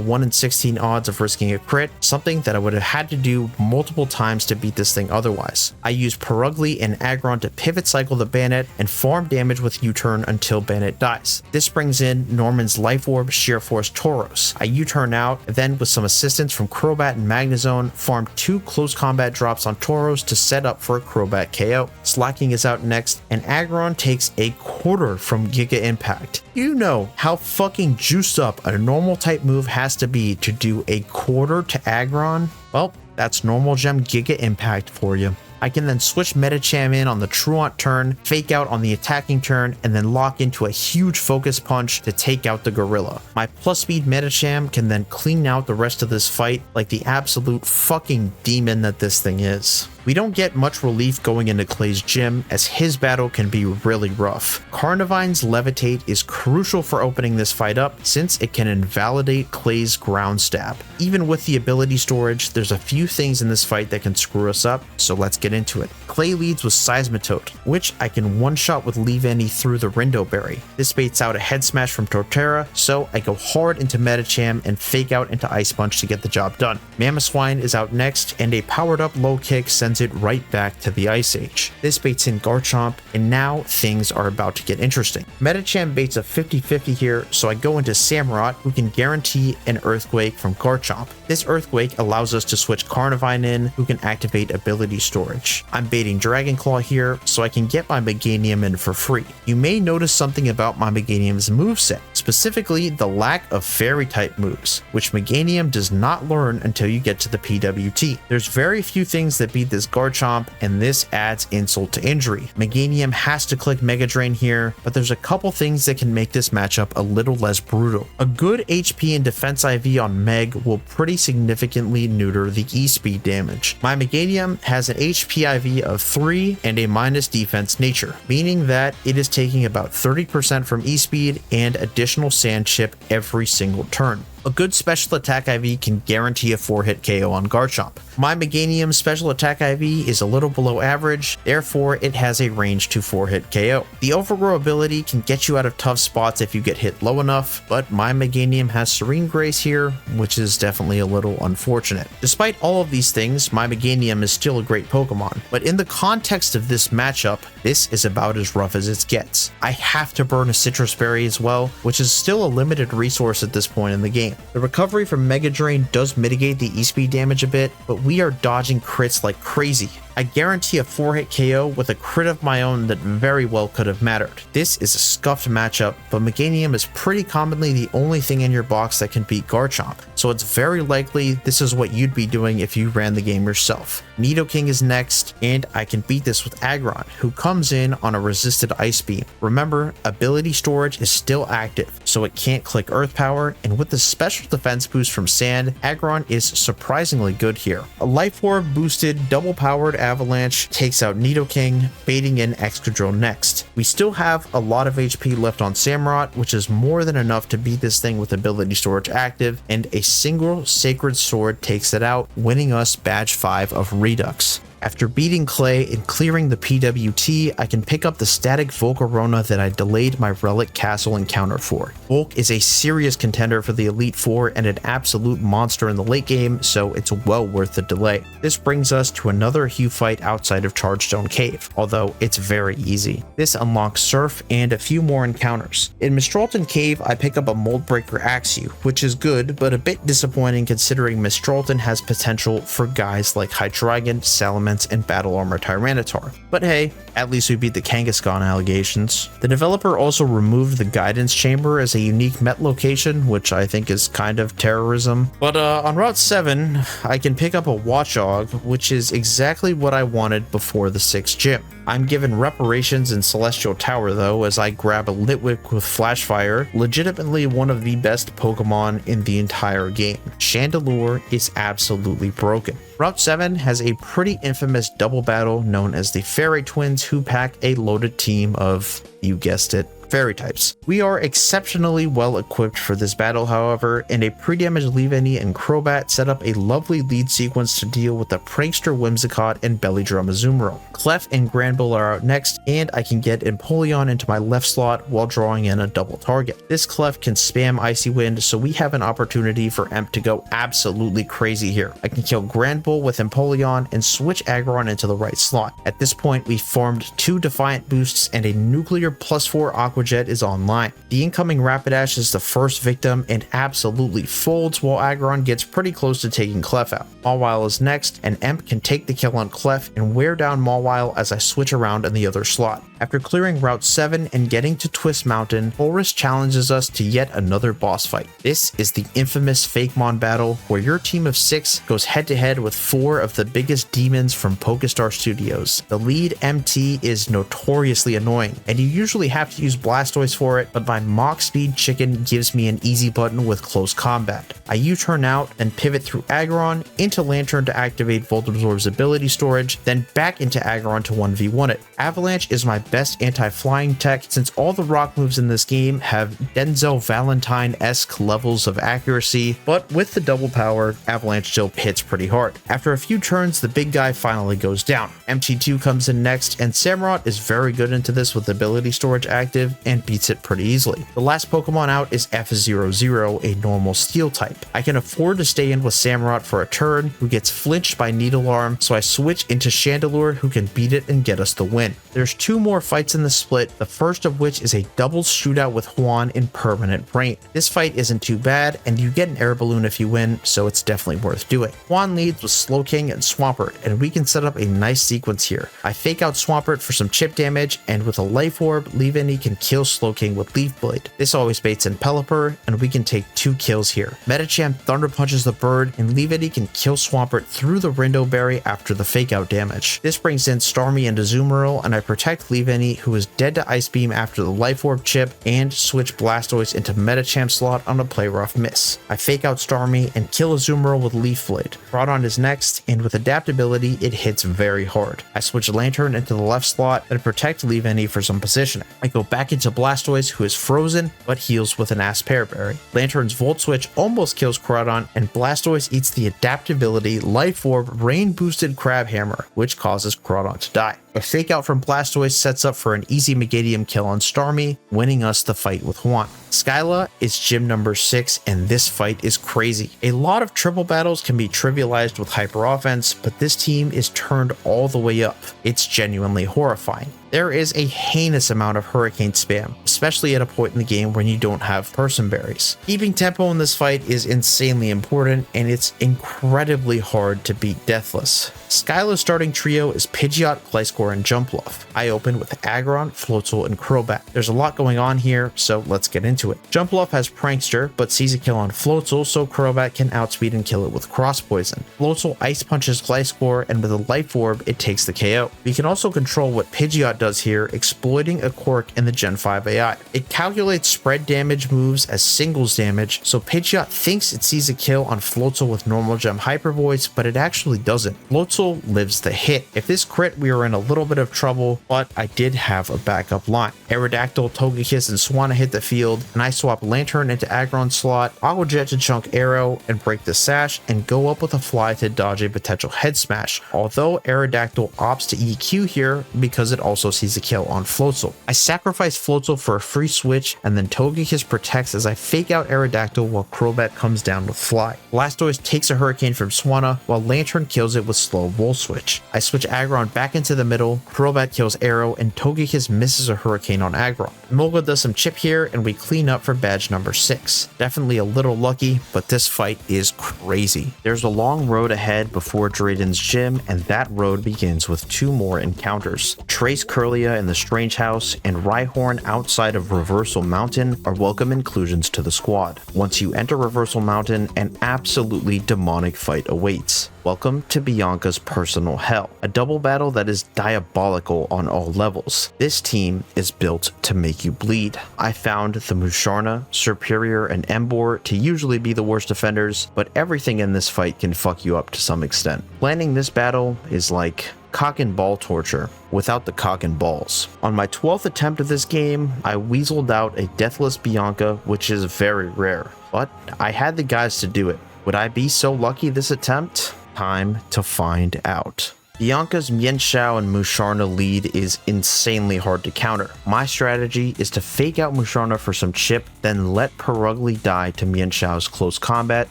1 in 16 odds of risking a crit, something that I would have had to do multiple times to beat this thing otherwise. I use Perugly and Aggron to pivot cycle the Bandit and farm damage with U-turn until Bandit dies. This brings in Norman's Life Orb Sheer Force Tauros. I U-turn out, then with some assistance from Crobat and Magnezone, farm 2 close combat drops on Tauros to set up for a Crobat KO. Slacking is out next, and Aggron takes a quarter from Giga Impact. You know how fucking juiced up a normal type move has to be to do a quarter to Aggron? Well, that's normal gem Giga Impact for you. I can then switch Medicham in on the Truant turn, Fake Out on the attacking turn, and then lock into a huge focus punch to take out the Gorilla. My plus speed Medicham can then clean out the rest of this fight like the absolute fucking demon that this thing is. We don't get much relief going into Clay's gym, as his battle can be really rough. Carnivine's Levitate is crucial for opening this fight up, since it can invalidate Clay's ground stab. Even with the ability storage, there's a few things in this fight that can screw us up, so let's get into it. Clay leads with Seismitoad, which I can one-shot with Leaveney through the Rindo Berry. This baits out a Head Smash from Torterra, so I go hard into Medicham and Fake Out into Ice Punch to get the job done. Mamoswine is out next, and a powered-up Low Kick sends it right back to the Ice Age. This baits in Garchomp, and now things are about to get interesting. Medicham baits a 50-50 here, so I go into Samurott, who can guarantee an Earthquake from Garchomp. This Earthquake allows us to switch Carnivine in, who can activate ability storage. I'm baiting Dragon Claw here, so I can get my Meganium in for free. You may notice something about my Meganium's moveset, specifically the lack of Fairy-type moves, which Meganium does not learn until you get to the PWT. There's very few things that beat this is Garchomp, and this adds insult to injury. Meganium has to click Mega Drain here, but there's a couple things that can make this matchup a little less brutal. A good HP and defense IV on Meg will pretty significantly neuter the E-speed damage. My Meganium has an HP IV of 3 and a minus defense nature, meaning that it is taking about 30% from E-speed and additional sand chip every single turn. A good special attack IV can guarantee a 4-hit KO on Garchomp. My Meganium's special attack IV is a little below average, therefore it has a range to 4-hit KO. The Overgrow ability can get you out of tough spots if you get hit low enough, but my Meganium has Serene Grace here, which is definitely a little unfortunate. Despite all of these things, my Meganium is still a great Pokemon, but in the context of this matchup, this is about as rough as it gets. I have to burn a Citrus Berry as well, which is still a limited resource at this point in the game. The recovery from Mega Drain does mitigate the E-speed damage a bit, but we are dodging crits like crazy. I guarantee a 4-hit KO with a crit of my own that very well could have mattered. This is a scuffed matchup, but Meganium is pretty commonly the only thing in your box that can beat Garchomp, so it's very likely this is what you'd be doing if you ran the game yourself. Nidoking is next, and I can beat this with Aggron, who comes in on a resisted Ice Beam. Remember, ability storage is still active, so it can't click Earth Power, and with the special defense boost from Sand, Aggron is surprisingly good here. A Life Orb boosted, double-powered Avalanche takes out Nidoking, baiting in Excadrill next. We still have a lot of HP left on Samurott, which is more than enough to beat this thing with ability storage active, and a single Sacred Sword takes it out, winning us Badge 5 of Redux. After beating Clay and clearing the PWT, I can pick up the static Volcarona that I delayed my Relic Castle encounter for. Volk is a serious contender for the Elite Four and an absolute monster in the late game, so it's well worth the delay. This brings us to another Hue fight outside of Chargestone Cave, although it's very easy. This unlocks Surf and a few more encounters. In Mistralton Cave, I pick up a Moldbreaker Axew, which is good, but a bit disappointing considering Mistralton has potential for guys like Hydreigon, Salamence, and Battle Armor Tyranitar. But hey, at least we beat the Kangaskhan allegations. The developer also removed the Guidance Chamber as a unique Met location, which I think is kind of terrorism. But on Route 7, I can pick up a Watchog, which is exactly what I wanted before the 6th gym. I'm given reparations in Celestial Tower though, as I grab a Litwick with Flash Fire, legitimately one of the best Pokemon in the entire game. Chandelure is absolutely broken. Route 7 has a pretty infamous double battle known as the Fairy Twins, who pack a loaded team of, you guessed it, fairy types. We are exceptionally well equipped for this battle, however, and a pre-damaged Leavanny and Crobat set up a lovely lead sequence to deal with the Prankster Whimsicott and Bellydrum Azumarill. Clef and Granbull are out next, and I can get Empoleon into my left slot while drawing in a double target. This Clef can spam Icy Wind, so we have an opportunity for Emp to go absolutely crazy here. I can kill Granbull with Empoleon and switch Aggron into the right slot. At this point, we formed 2 Defiant boosts and a Nuclear +4 Aqua Jet is online. The incoming Rapidash is the first victim and absolutely folds while Aggron gets pretty close to taking Clef out. Mawile is next, and Emp can take the kill on Clef and wear down Mawile as I switch around in the other slot. After clearing Route 7 and getting to Twist Mountain, Colress challenges us to yet another boss fight. This is the infamous Fakemon battle, where your team of 6 goes head to head with 4 of the biggest demons from Pokestar Studios. The lead MT is notoriously annoying, and you usually have to use Blastoise for it, but my Mach Speed Chicken gives me an easy button with close combat. I U-turn out, then pivot through Aggron, into Lantern to activate Volt Absorb's ability storage, then back into Aggron to 1v1 it. Avalanche is my best anti-flying tech, since all the rock moves in this game have Denzel Valentine-esque levels of accuracy, but with the double power, Avalanche still hits pretty hard. After a few turns, the big guy finally goes down. MT2 comes in next, and Samurott is very good into this with ability storage active and beats it pretty easily. The last Pokemon out is F00, a normal steel type. I can afford to stay in with Samurott for a turn, who gets flinched by Needle Arm, so I switch into Chandelure, who can beat it and get us the win. There's 2 more fights in the split, the first of which is a double shootout with Juan in Permanent Brain. This fight isn't too bad, and you get an air balloon if you win, so it's definitely worth doing. Juan leads with Slowking and Swampert, and we can set up a nice sequence here. I fake out Swampert for some chip damage, and with a Life Orb, Leavanny can kill Slowking with Leaf Blade. This always baits in Pelipper, and we can take 2 kills here. Metachamp Thunder Punches the bird, and Leavetti can kill Swampert through the Rindo Berry after the fake out damage. This brings in Starmie and Azumarill, and I protect Leavetti, who is dead to Ice Beam after the Life Orb chip, and switch Blastoise into Metachamp slot on a play rough miss. I fake out Starmie and kill Azumarill with Leaf Blade. Groudon is next, and with adaptability, it hits very hard. I switch Lantern into the left slot and protect Leavetti for some positioning. I go back into Blastoise, who is frozen, but heals with an Aspear Berry. Lantern's Volt Switch almost kills Groudon, and Blastoise eats the adaptability Life Orb Rain Boosted Crab Hammer, which causes Groudon to die. A fake out from Blastoise sets up for an easy Meganium kill on Starmie, winning us the fight with Juan. Skyla is gym number 6, and this fight is crazy. A lot of triple battles can be trivialized with hyper offense, but this team is turned all the way up. It's genuinely horrifying. There is a heinous amount of Hurricane spam, especially at a point in the game when you don't have Person Berries. Keeping tempo in this fight is insanely important, and it's incredibly hard to beat Deathless. Skyla's starting trio is Pidgeot, Gliscor, and Jumpluff. I open with Aggron, Floatzel, and Crobat. There's a lot going on here, so let's get into it. Jumpluff has Prankster, but sees a kill on Floatzel, so Crobat can outspeed and kill it with Cross Poison. Floatzel Ice Punches Gliscor, and with a Life Orb, it takes the KO. We can also control what Pidgeot does here, exploiting a quirk in the Gen 5 AI. It calculates spread damage moves as singles damage, so Pidgeot thinks it sees a kill on Floatzel with normal gem Hyper Voice, but it actually doesn't. Floatzel lives the hit. If this crit, we are in a little bit of trouble, but I did have a backup line. Aerodactyl, Togekiss, and Swanna hit the field, and I swap Lantern into Aggron slot, Aqua Jet to Chunk Arrow and break the sash, and go up with a Fly to dodge a potential head smash, although Aerodactyl opts to EQ here because it also sees a kill on Floatzel. I sacrifice Floatzel for a free switch, and then Togekiss protects as I fake out Aerodactyl while Crobat comes down with Fly. Blastoise takes a Hurricane from Swanna, while Lantern kills it with slow Volt Switch. I switch Aggron back into the middle, Crobat kills Arrow, and Togekiss misses a Hurricane on Aggron. Molga does some chip here, and we clean up for badge number 6. Definitely a little lucky, but this fight is crazy. There's a long road ahead before Drayden's gym, and that road begins with 2 more encounters. Trace Curlia in the Strange House and Rhyhorn outside of Reversal Mountain are welcome inclusions to the squad. Once you enter Reversal Mountain, an absolutely demonic fight awaits. Welcome to Bianca's personal hell, a double battle that is diabolical on all levels. This team is built to make you bleed. I found the Musharna, Serperior, and Emboar to usually be the worst defenders, but everything in this fight can fuck you up to some extent. Planning this battle is like cock and ball torture without the cock and balls. On my 12th attempt of this game, I weaseled out a Deathless Bianca, which is very rare, but I had the guys to do it. Would I be so lucky this attempt? Time to find out. Bianca's Mienshao and Musharna lead is insanely hard to counter. My strategy is to fake out Musharna for some chip, then let Perugly die to Mienshao's close combat,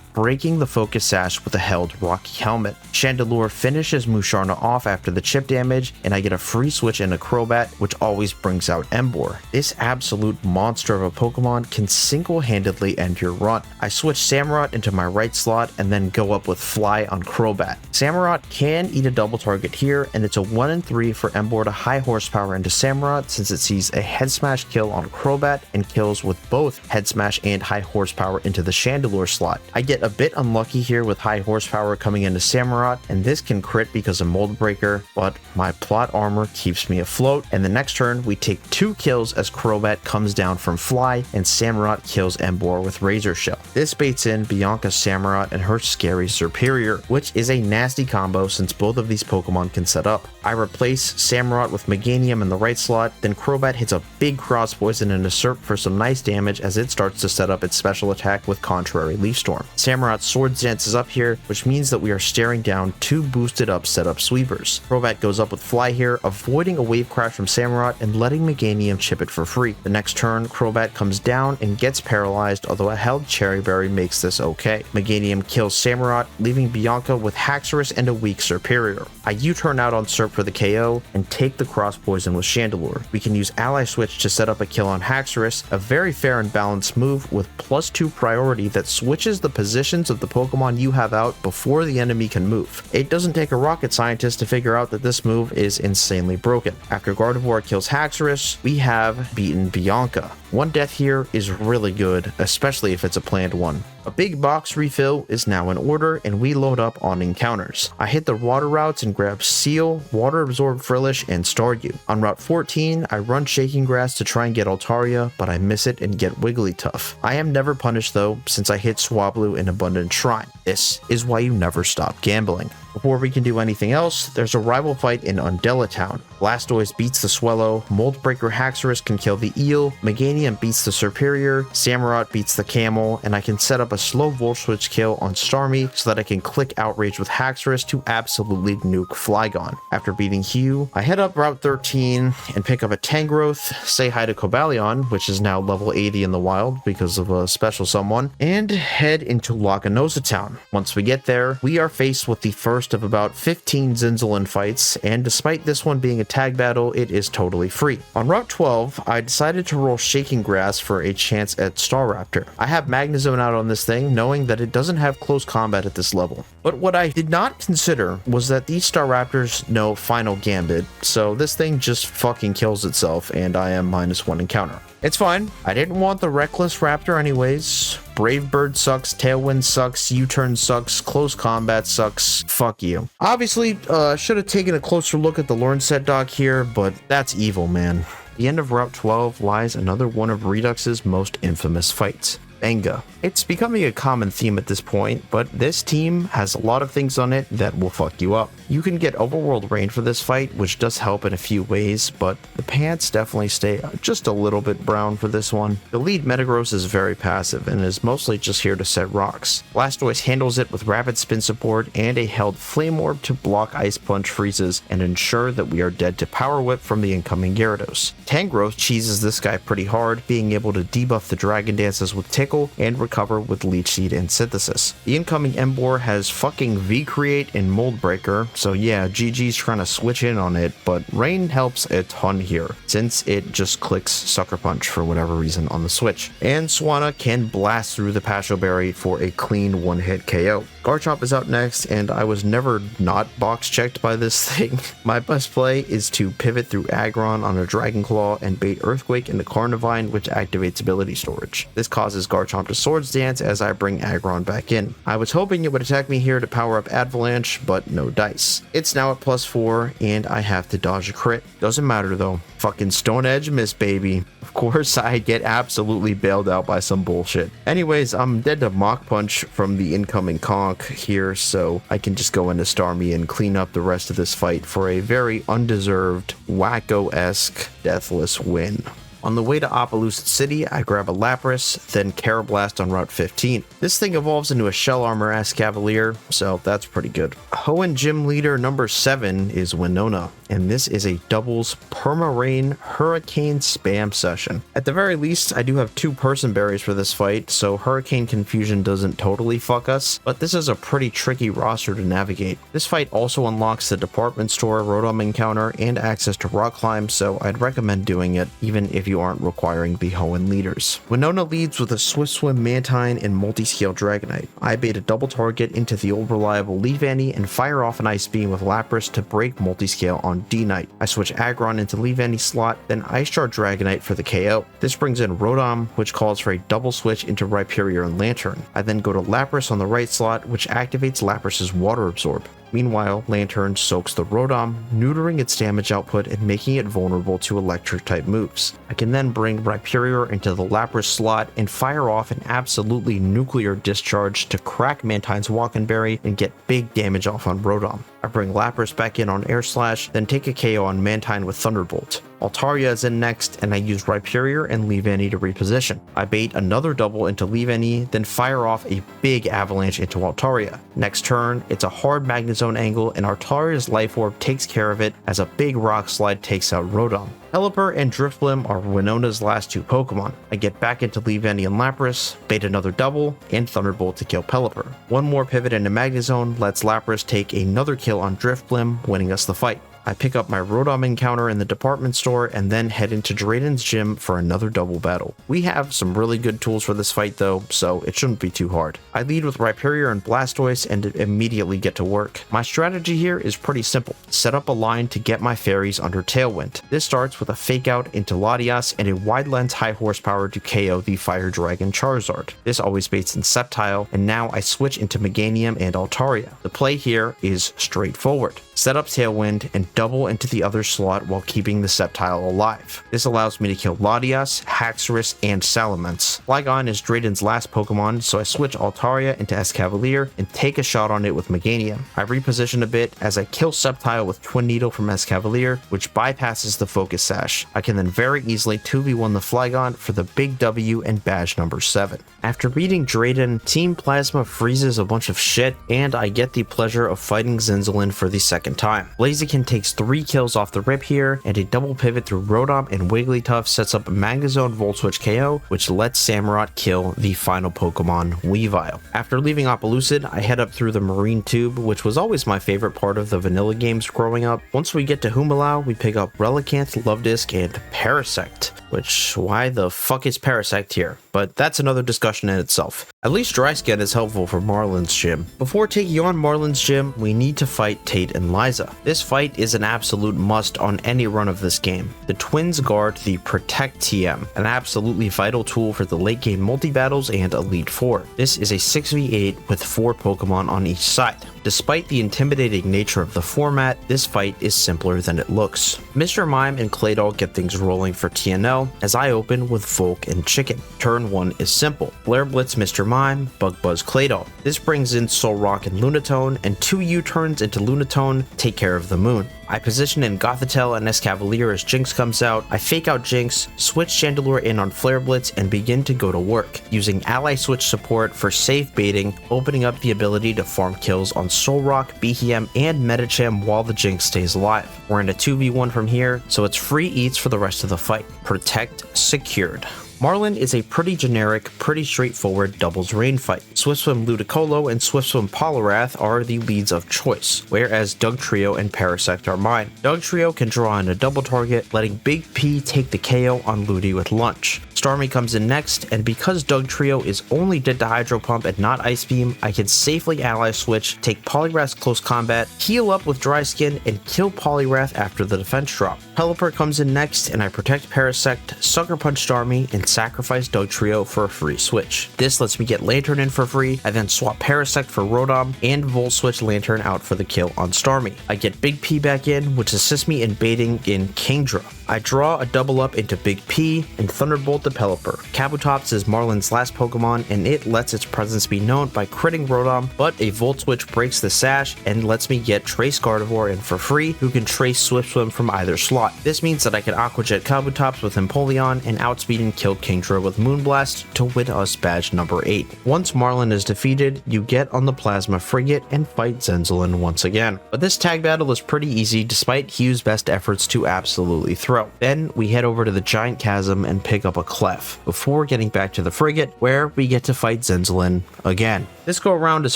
breaking the focus sash with a held Rocky Helmet. Chandelure finishes Musharna off after the chip damage, and I get a free switch into Crobat, which always brings out Emboar. This absolute monster of a Pokemon can single-handedly end your run. I switch Samurott into my right slot and then go up with Fly on Crobat. Samurott can eat a double target here, and it's a 1 in 3 for Emboar to high horsepower into Samurott since it sees a head smash kill on Crobat and kills with both head smash and high horsepower into the Chandelure slot. I get a bit unlucky here with high horsepower coming into Samurott, and this can crit because of Mold Breaker, but my plot armor keeps me afloat, and the next turn we take 2 kills as Crobat comes down from Fly and Samurott kills Emboar with Razor Shell. This baits in Bianca's Samurott and her scary Serperior, which is a nasty combo since both of these Pokemon can set up. I replace Samurott with Meganium in the right slot, then Crobat hits a big Cross Poison into Serp for some nice damage as it starts to set up its special attack with Contrary Leaf Storm. Samurott's Swords Dance is up here, which means that we are staring down 2 boosted up setup sweepers. Crobat goes up with Fly here, avoiding a Wave Crash from Samurott and letting Meganium chip it for free. The next turn, Crobat comes down and gets paralyzed, although a held Cherry Berry makes this okay. Meganium kills Samurott, leaving Bianca with Haxorus and a weak Serperior. I U-turn out on Serp for the KO, and take the cross poison with Chandelure. We can use ally switch to set up a kill on Haxorus, a very fair and balanced move with +2 priority that switches the positions of the Pokemon you have out before the enemy can move. It doesn't take a rocket scientist to figure out that this move is insanely broken. After Gardevoir kills Haxorus, we have beaten Bianca. One death here is really good, especially if it's a planned one. A big box refill is now in order, and we load up on encounters. I hit the water routes and grab Seal, Water Absorb Frillish, and Staryu. On Route 14, I run Shaking Grass to try and get Altaria, but I miss it and get Wigglytuff. I am never punished though, since I hit Swablu in Abundant Shrine. This is why you never stop gambling. Before we can do anything else, there's a rival fight in Undella Town. Blastoise beats the Swellow, Moldbreaker Haxorus can kill the Eel, Meganium beats the Serperior, Samurott beats the Camel, and I can set up a slow Volt Switch kill on Starmie so that I can click Outrage with Haxorus to absolutely nuke Flygon. After beating Hugh, I head up Route 13 and pick up a Tangrowth, say hi to Cobalion, which is now level 80 in the wild because of a special someone, and head into Laganosa Town. Once we get there, we are faced with the first of about 15 Zinzolin fights, and despite this one being a tag battle, it is totally free. On Route 12, I decided to roll Shaking Grass for a chance at Staraptor. I have Magnezone out on this thing, knowing that it doesn't have close combat at this level. But what I did not consider was that these Staraptors know Final Gambit, so this thing just fucking kills itself, and I am -1 encounter. It's fine. I didn't want the Reckless Raptor anyways. Brave Bird sucks, Tailwind sucks, U-Turn sucks, Close Combat sucks, fuck you. Obviously, should have taken a closer look at the Learn Set doc here, but that's evil, man. At the end of Route 12 lies another one of Redux's most infamous fights. Benga. It's becoming a common theme at this point, but this team has a lot of things on it that will fuck you up. You can get Overworld Rain for this fight, which does help in a few ways, but the pants definitely stay just a little bit brown for this one. The lead Metagross is very passive and is mostly just here to set rocks. Blastoise handles it with Rapid Spin support and a held Flame Orb to block Ice Punch freezes and ensure that we are dead to Power Whip from the incoming Gyarados. Tangrowth cheeses this guy pretty hard, being able to debuff the Dragon Dances with Tickle and recover with Leech Seed and Synthesis. The incoming Emboar has fucking V-Create and Moldbreaker, so yeah, GG's trying to switch in on it, but Rain helps a ton here, since it just clicks Sucker Punch for whatever reason on the switch. And Swanna can blast through the Pasho Berry for a clean one-hit KO. Garchomp is up next, and I was never not box checked by this thing. My best play is to pivot through Aggron on a Dragon Claw and bait Earthquake into Carnivine, which activates ability storage. This causes Garchomp to Swords Dance as I bring Aggron back in. I was hoping it would attack me here to power up Avalanche, but no dice. It's now at +4, and I have to dodge a crit. Doesn't matter though. Fucking Stone Edge miss, baby. Of course, I get absolutely bailed out by some bullshit. Anyways, I'm dead to Mach Punch from the incoming Conk here, so I can just go into Starmie and clean up the rest of this fight for a very undeserved, wacko-esque, deathless win. On the way to Opelousas City, I grab a Lapras, then Carablast on Route 15. This thing evolves into a Shell Armor-ass Cavalier, so that's pretty good. Hoenn Gym Leader number 7 is Winona, and this is a doubles Perma-Rain Hurricane spam session. At the very least, I do have 2 Person Berries for this fight, so Hurricane Confusion doesn't totally fuck us, but this is a pretty tricky roster to navigate. This fight also unlocks the Department Store Rotom encounter and access to Rock Climb, so I'd recommend doing it, even if you aren't requiring the Hoenn leaders. Winona leads with a Swift Swim Mantine and Multi-Scale Dragonite. I bait a double target into the old reliable Leavanny and fire off an Ice Beam with Lapras to break Multi-Scale on D-Knight. I switch Aggron into Leavanny slot, then Ice Shard Dragonite for the KO. This brings in Rotom, which calls for a double switch into Rhyperior and Lantern. I then go to Lapras on the right slot, which activates Lapras's Water Absorb. Meanwhile, Lantern soaks the Rotom, neutering its damage output and making it vulnerable to electric-type moves. I can then bring Rhyperior into the Lapras slot and fire off an absolutely nuclear discharge to crack Mantine's Walkenberry and get big damage off on Rotom. I bring Lapras back in on Air Slash, then take a KO on Mantine with Thunderbolt. Altaria is in next, and I use Rhyperior and Leavanny to reposition. I bait another double into Leavanny, then fire off a big Avalanche into Altaria. Next turn, it's a hard Magnezone angle, and Altaria's Life Orb takes care of it as a big Rock Slide takes out Rotom. Pelipper and Drifblim are Winona's last 2 Pokemon. I get back into Leavanny and Lapras, bait another double, and Thunderbolt to kill Pelipper. One more pivot into Magnezone lets Lapras take another kill on Drifblim, winning us the fight. I pick up my Rotom encounter in the department store and then head into Drayden's gym for another double battle. We have some really good tools for this fight though, so it shouldn't be too hard. I lead with Rhyperior and Blastoise and immediately get to work. My strategy here is pretty simple. Set up a line to get my fairies under Tailwind. This starts with a fake out into Latias and a wide lens high horsepower to KO the Fire Dragon Charizard. This always baits in Sceptile, and now I switch into Meganium and Altaria. The play here is straightforward. Set up Tailwind and double into the other slot while keeping the Sceptile alive. This allows me to kill Latias, Haxorus, and Salamence. Flygon is Drayden's last Pokemon, so I switch Altaria into Escavalier and take a shot on it with Meganium. I reposition a bit as I kill Sceptile with Twin Needle from Escavalier, which bypasses the Focus Sash. I can then very easily 2v1 the Flygon for the big W and badge number 7. After beating Drayden, Team Plasma freezes a bunch of shit, and I get the pleasure of fighting Zinzolin for the second time. Blaziken takes 3 kills off the rip here, and a double pivot through Rotom and Wigglytuff sets up a Magnezone Volt Switch KO, which lets Samurott kill the final Pokemon, Weavile. After leaving Opelucid, I head up through the Marine Tube, which was always my favorite part of the vanilla games growing up. Once we get to Humilau, we pick up Relicanth, Luvdisc, and Parasect, which, why the fuck is Parasect here? But that's another discussion in itself. At least Dry Skin is helpful for Marlon's gym. Before taking on Marlon's gym, we need to fight Tate and Liza. This fight is an absolute must on any run of this game. The twins guard the Protect TM, an absolutely vital tool for the late game multi-battles and Elite Four. This is a 6v8 with 4 Pokemon on each side. Despite the intimidating nature of the format, this fight is simpler than it looks. Mr. Mime and Claydol get things rolling for TNL as I open with Volk and Chicken. Turn 1 is simple. Flare Blitz Mr. Mime, Bug Buzz Claydol. This brings in Solrock and Lunatone, and 2 U-turns into Lunatone take care of the moon. I position in Gothitelle and Escavalier as Jinx comes out. I fake out Jinx, switch Chandelure in on Flare Blitz, and begin to go to work, using Ally Switch support for safe baiting, opening up the ability to farm kills on Solrock, Behem, and Medicham while the Jinx stays alive. We're in a 2v1 from here, so it's free eats for the rest of the fight. Protect secured. Marlon is a pretty generic, pretty straightforward doubles rain fight. Swift Swim Ludicolo and Swift Swim Poliwrath are the leads of choice, whereas Dugtrio and Parasect are mine. Dugtrio can draw in a double target, letting Big P take the KO on Ludi with Lunch. Starmie comes in next, and because Dugtrio is only dead to Hydro Pump and not Ice Beam, I can safely ally switch, take Poliwrath's close combat, heal up with Dry Skin, and kill Poliwrath after the defense drop. Pelipper comes in next, and I protect Parasect, Sucker Punch Starmie, and sacrifice Dugtrio for a free switch. This lets me get Lantern in for free. I then swap Parasect for Rotom, and Volt Switch Lantern out for the kill on Starmie. I get Big P back in, which assists me in baiting in Kingdra. I draw a double up into Big P and Thunderbolt the Pelipper. Kabutops is Marlon's last Pokemon, and it lets its presence be known by critting Rotom, but a Volt Switch breaks the sash and lets me get Trace Gardevoir in for free, who can Trace Swift Swim from either slot. This means that I can Aqua Jet Kabutops with Empoleon and outspeed and kill Kingdra with Moonblast to win us badge number 8. Once Marlon is defeated, you get on the Plasma Frigate and fight Zinzolin once again. But this tag battle is pretty easy despite Hugh's best efforts to absolutely throw. Then we head over to the Giant Chasm and pick up a Clef, before getting back to the Frigate, where we get to fight Zinzolin again. This go around is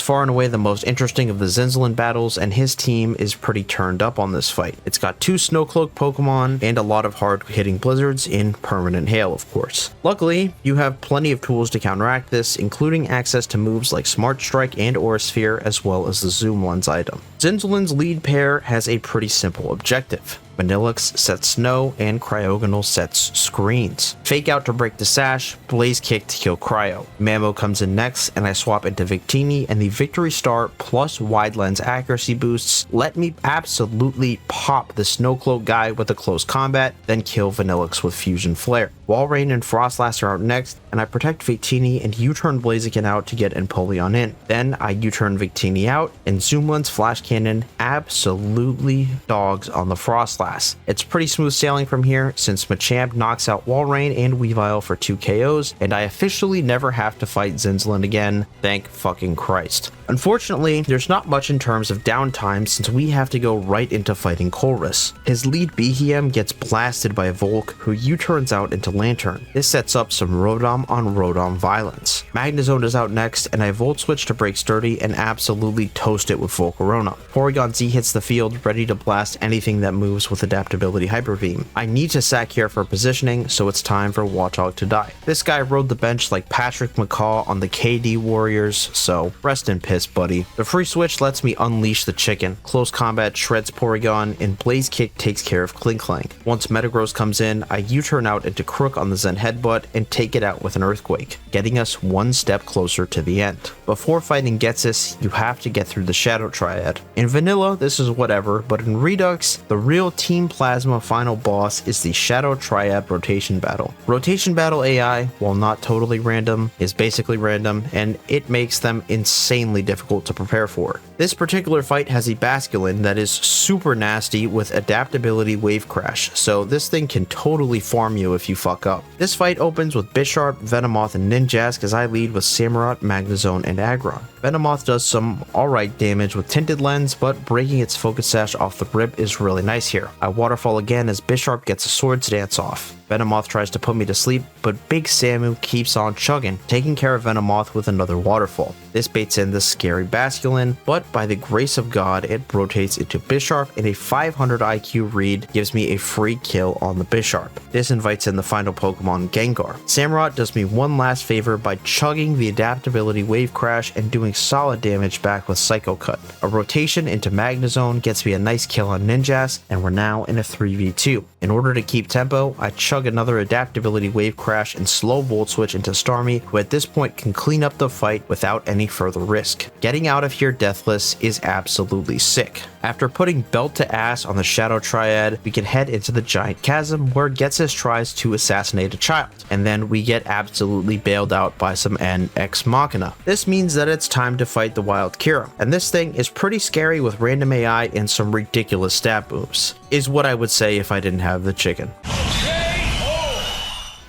far and away the most interesting of the Zinzolin battles, and his team is pretty turned up on this fight. It's got 2 Snowcloak Pokemon and a lot of hard hitting blizzards in Permanent Hail, of course. Luckily, you have plenty of tools to counteract this, including access to moves like Smart Strike and Aura Sphere, as well as the Zoom Lens item. Zinzolin's lead pair has a pretty simple objective. Vanillix sets Snow, and Cryogonal sets Screens. Fake out to break the sash, Blaze Kick to kill Cryo. Mammo comes in next, and I swap into Victini, and the Victory Star plus Wide Lens accuracy boosts let me absolutely pop the Snowcloak guy with a close combat, then kill Vanillix with Fusion Flare. Walrein and Frostlass are out next, and I protect Victini and U-turn Blaziken out to get Empoleon in. Then I U-turn Victini out, and Zoom Lens Flash Cannon absolutely dogs on the Frostlass. It's pretty smooth sailing from here, since Machamp knocks out Walrein and Weavile for 2 KOs, and I officially never have to fight Zinzolin again, thank fucking Christ. Unfortunately, there's not much in terms of downtime since we have to go right into fighting Colress. His lead Behem gets blasted by Volk, who U-turns out into Lantern. This sets up some Rotom I'm on Rotom Violence. Magnezone is out next, and I Volt Switch to break Sturdy and absolutely toast it with Volcarona. Porygon Z hits the field, ready to blast anything that moves with Adaptability Hyper Beam. I need to sack here for positioning, so it's time for Watchog to die. This guy rode the bench like Patrick McCaw on the KD Warriors, so rest in piss, buddy. The free switch lets me unleash the chicken. Close combat shreds Porygon, and Blaze Kick takes care of Klinklang. Once Metagross comes in, I U-turn out into Crook on the Zen Headbutt and take it out with an Earthquake, getting us one step closer to the end. Before fighting Ghetsis, you have to get through the Shadow Triad. In Vanilla, this is whatever, but in Redux, the real Team Plasma final boss is the Shadow Triad Rotation Battle. Rotation Battle AI, while not totally random, is basically random, and it makes them insanely difficult to prepare for. This particular fight has a Basculin that is super nasty with Adaptability Wave Crash, so this thing can totally farm you if you fuck up. This fight opens with Bisharp, Venomoth, and Ninjask as I lead with Samurott, Magnezone, and Aggron. Venomoth does some alright damage with Tinted Lens, but breaking its Focus Sash off the rip is really nice here. I Waterfall again as Bisharp gets a Swords Dance off. Venomoth tries to put me to sleep, but Big Samu keeps on chugging, taking care of Venomoth with another Waterfall. This baits in the scary Basculin, but by the grace of God, it rotates into Bisharp, and a 500 IQ read gives me a free kill on the Bisharp. This invites in the final Pokemon, Gengar. Samurott does me one last favor by chugging the Adaptability Wave Crash and doing solid damage back with Psycho Cut. A rotation into Magnezone gets me a nice kill on Ninjask, and we're now in a 3v2. In order to keep tempo, I chug another Adaptability Wave Crash and slow Volt Switch into Starmie, who at this point can clean up the fight without any further risk. Getting out of here deathless is absolutely sick. After putting belt to ass on the Shadow Triad, we can head into the Giant Chasm where Ghetsis tries to assassinate a child, and then we get absolutely bailed out by some N Ex Machina. This means that it's time to fight the Wild Kyurem, and this thing is pretty scary with random AI and some ridiculous stat moves. Is what I would say if I didn't have the chicken.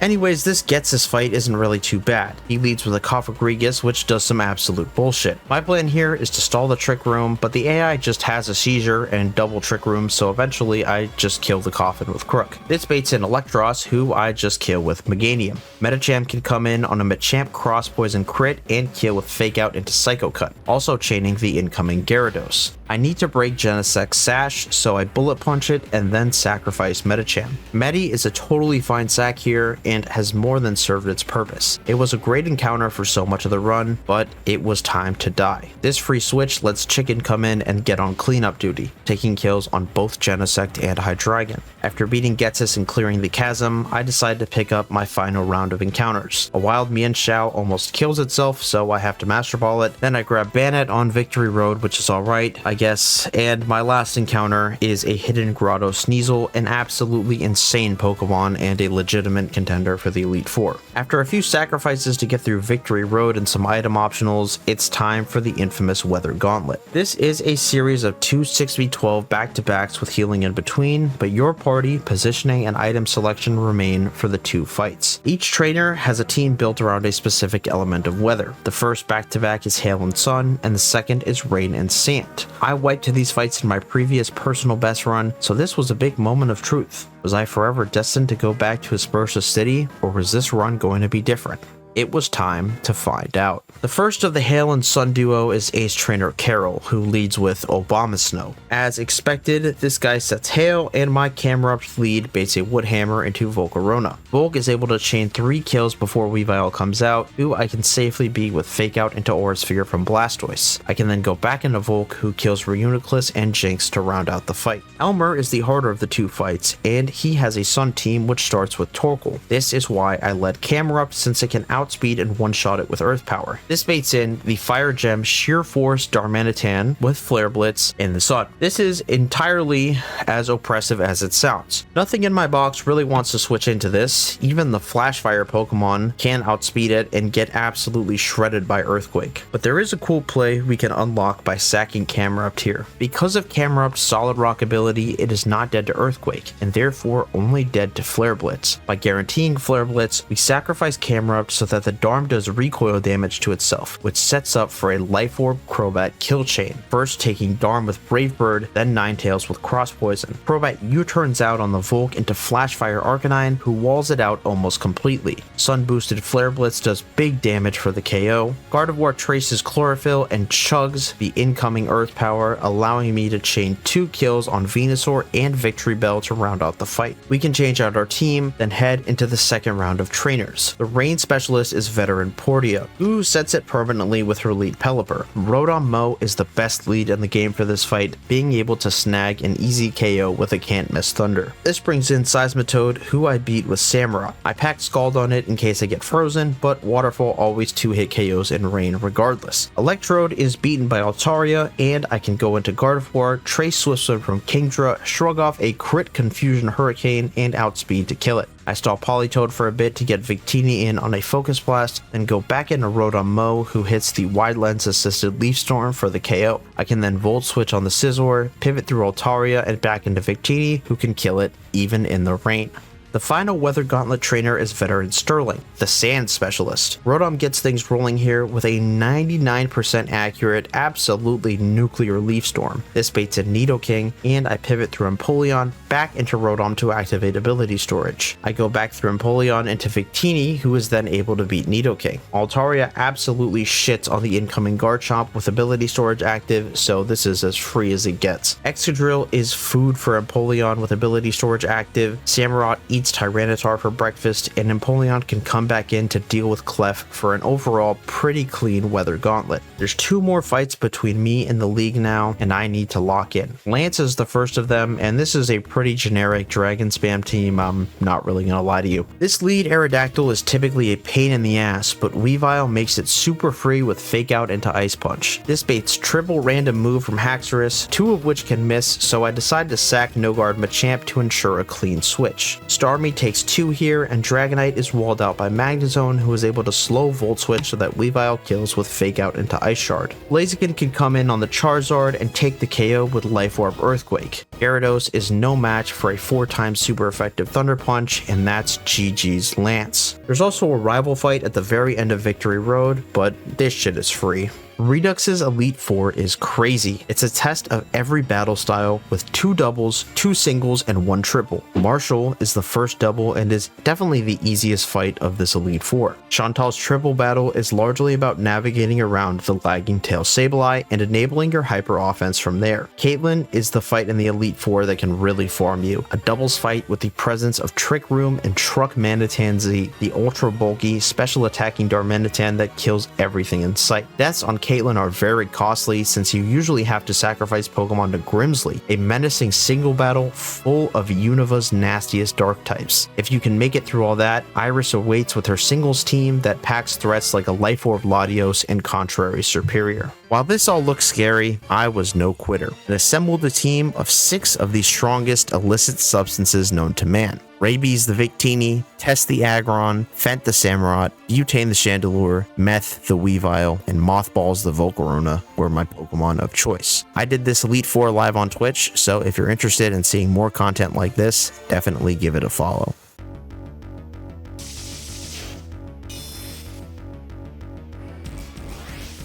Anyways, this Ghetsis fight isn't really too bad. He leads with a Cofagrigus, which does some absolute bullshit. My plan here is to stall the Trick Room, but the AI just has a seizure and double Trick Room, so eventually I just kill the Coffin with Crook. This baits in Electros, who I just kill with Meganium. Metachamp can come in on a Machamp Cross Poison crit and kill with Fake Out into Psycho Cut, also chaining the incoming Gyarados. I need to break Genesec's Sash, so I Bullet Punch it and then sacrifice Metachamp. Medi is a totally fine sack here and has more than served its purpose. It was a great encounter for so much of the run, but it was time to die. This free switch lets Chicken come in and get on cleanup duty, taking kills on both Genesect and Hydreigon. After beating Ghetsis and clearing the chasm, I decide to pick up my final round of encounters. A wild Mienshao almost kills itself, so I have to Master Ball it. Then I grab Bannet on Victory Road, which is alright, I guess, and my last encounter is a hidden Grotto Sneasel, an absolutely insane Pokemon and a legitimate contender for the Elite Four. After a few sacrifices to get through Victory Road and some item optionals, it's time for the infamous Weather Gauntlet. This is a series of 2 6v12 back-to-backs with healing in between, but your party, positioning, and item selection remain for the 2 fights. Each trainer has a team built around a specific element of weather. The first back-to-back is Hail and Sun, and the second is Rain and Sand. I wiped to these fights in my previous personal best run, so this was a big moment of truth. Was I forever destined to go back to Aspersia City, or was this run going to be different? It was time to find out. The first of the Hail and Sun duo is Ace Trainer Carol, who leads with Obama Snow. As expected, this guy sets Hail, and my Camerupt lead baits a Wood Hammer into Volcarona. Volk is able to chain 3 kills before Weavile comes out, who I can safely beat with Fake Out into Aura Sphere from Blastoise. I can then go back into Volk, who kills Reuniclus and Jinx to round out the fight. Elmer is the harder of the 2 fights, and he has a Sun team which starts with Torkoal. This is why I led Camerupt, since it can outspeed and one-shot it with Earth Power. This baits in the Fire Gem Sheer Force Darmanitan with Flare Blitz in the Sun. This is entirely as oppressive as it sounds. Nothing in my box really wants to switch into this. Even the Flash Fire Pokemon can outspeed it and get absolutely shredded by Earthquake. But there is a cool play we can unlock by sacking Camerupt here. Because of Camerupt's Solid Rock ability, it is not dead to Earthquake, and therefore only dead to Flare Blitz. By guaranteeing Flare Blitz, we sacrifice Camerupt so that the Darm does recoil damage to itself, which sets up for a Life Orb Crobat kill chain. First taking Darm with Brave Bird, then Ninetales with Cross Poison. Crobat U-turns out on the Volk into Flashfire Arcanine, who walls it out almost completely. Sun boosted Flare Blitz does big damage for the KO. Gardevoir traces Chlorophyll and chugs the incoming Earth Power, allowing me to chain 2 kills on Venusaur and Victory Bell to round out the fight. We can change out our team, then head into the second round of trainers. The Rain specialist is Veteran Portia, who sets it permanently with her lead Pelipper. Rotom Mow is the best lead in the game for this fight, being able to snag an easy KO with a Can't Miss Thunder. This brings in Seismitoad, who I beat with Samurott. I packed Scald on it in case I get frozen, but Waterfall always 2-hit KOs in Rain regardless. Electrode is beaten by Altaria, and I can go into Gardevoir, trace Swift Swim from Kingdra, shrug off a crit Confusion Hurricane, and outspeed to kill it. I stall Politoed for a bit to get Victini in on a Focus Blast, then go back into Rotom Mow, who hits the Wide Lens assisted Leaf Storm for the KO. I can then Volt Switch on the Scizor, pivot through Altaria and back into Victini, who can kill it even in the rain. The final Weather Gauntlet trainer is Veteran Sterling, the Sand Specialist. Rotom gets things rolling here with a 99% accurate, absolutely nuclear Leaf Storm. This baits in Nidoking, and I pivot through Empoleon back into Rotom to activate ability storage. I go back through Empoleon into Victini, who is then able to beat Nidoking. Altaria absolutely shits on the incoming Garchomp with ability storage active, so this is as free as it gets. Excadrill is food for Empoleon with ability storage active. Samurott eats Tyranitar for breakfast, and Empoleon can come back in to deal with Clef for an overall pretty clean Weather Gauntlet. There's 2 more fights between me and the league now, and I need to lock in. Lance is the first of them, and this is a pretty generic Dragon Spam team, I'm not really gonna lie to you. This lead Aerodactyl is typically a pain in the ass, but Weavile makes it super free with Fake Out into Ice Punch. This baits triple random move from Haxorus, 2 of which can miss, so I decide to sack No Guard Machamp to ensure a clean switch. Starmie takes 2 here, and Dragonite is walled out by Magnezone, who is able to slow Volt Switch so that Weavile kills with Fake Out into Ice Shard. Blaziken can come in on the Charizard and take the KO with Life Orb Earthquake. Gyarados is no match for a 4-time super effective Thunder Punch, and that's GG's Lance. There's also a rival fight at the very end of Victory Road, but this shit is free. Redux's Elite Four is crazy. It's a test of every battle style with 2 doubles, 2 singles, and 1 triple. Marshall is the first double and is definitely the easiest fight of this Elite Four. Chantal's triple battle is largely about navigating around the lagging tail Sableye and enabling your hyper offense from there. Caitlyn is the fight in the Elite Four that can really farm you. A doubles fight with the presence of Trick Room and Truck Manitan Z, the ultra bulky, special attacking Darmanitan that kills everything in sight. Deaths on Caitlyn are very costly since you usually have to sacrifice Pokemon to Grimsley, a menacing single battle full of Univa's nastiest dark types. If you can make it through all that, Iris awaits with her singles team that packs threats like a Life Orb Latios and Contrary Superior. While this all looks scary, I was no quitter and assembled a team of 6 of the strongest illicit substances known to man. Rabies the Victini, Test the Aggron, Fent the Samurott, Butane the Chandelure, Meth the Weavile, and Mothballs the Volcarona were my Pokemon of choice. I did this Elite Four live on Twitch, so if you're interested in seeing more content like this, definitely give it a follow.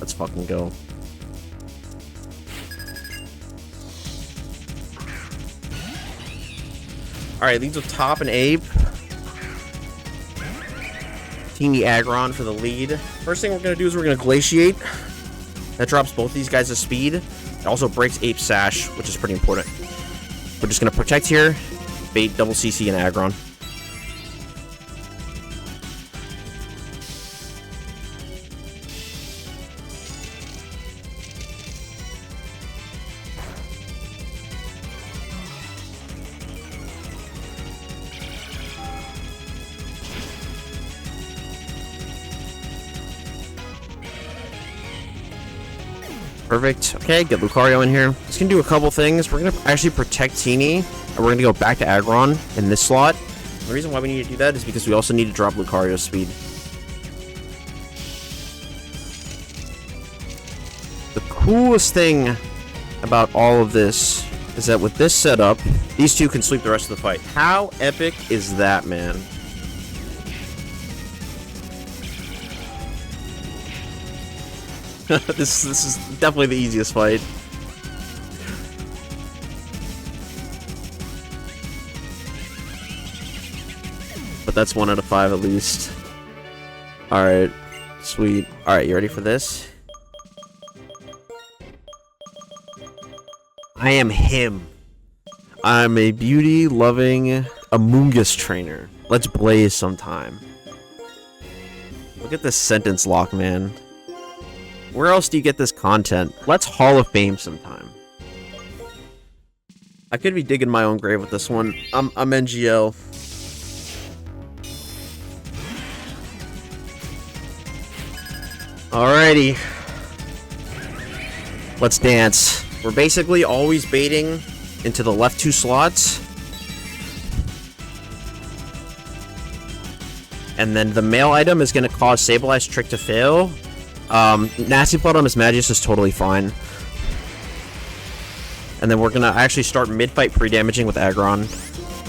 Let's fucking go. Alright, leads with Top and Ape. Teeny Aggron for the lead. First thing we're going to do is we're going to Glaciate. That drops both these guys' speed. It also breaks Ape's Sash, which is pretty important. We're just going to Protect here, bait double CC and Aggron. Perfect. Okay, get Lucario in here. Just gonna do a couple things. We're gonna actually protect Teeny, and we're gonna go back to Aggron in this slot. The reason why we need to do that is because we also need to drop Lucario's speed. The coolest thing about all of this is that with this setup, these two can sweep the rest of the fight. How epic is that, man? This is definitely the easiest fight. But that's 1 out of 5 at least. Alright. Sweet. Alright, you ready for this? I am him. I'm a beauty-loving Amoongus trainer. Let's blaze sometime. Look at this sentence lock, man. Where else do you get this content? Let's Hall of Fame sometime. I could be digging my own grave with this one. I'm NGL. Alrighty. Let's dance. We're basically always baiting into the left 2 slots. And then the mail item is going to cause Sableye Trick to fail. Nasty Blood on his Magius is totally fine. And then we're going to actually start mid-fight pre-damaging with Aggron.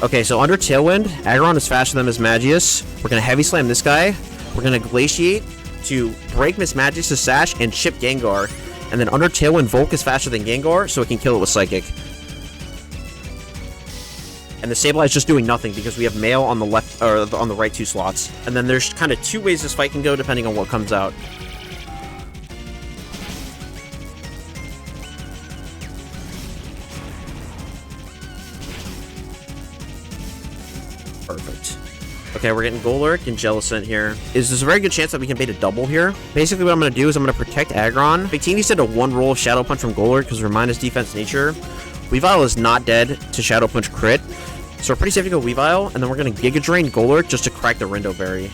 Okay, so under Tailwind, Aggron is faster than Miss Magius. We're going to Heavy Slam this guy. We're going to Glaciate to break Miss Magius' Sash and chip Gengar. And then under Tailwind, Volk is faster than Gengar, so it can kill it with Psychic. And the Sableye is just doing nothing because we have Mail on the left or on the right 2 slots. And then there's kind of 2 ways this fight can go depending on what comes out. Perfect. Okay, we're getting Golurk and Jellicent here. There's a very good chance that we can bait a double here. Basically, what I'm going to do is I'm going to protect Aggron. Victini said a 1 roll of Shadow Punch from Golurk because remind his defense nature. Weavile is not dead to Shadow Punch crit. So we're pretty safe to go Weavile, and then we're going to Giga Drain Golurk just to crack the Rindo Berry.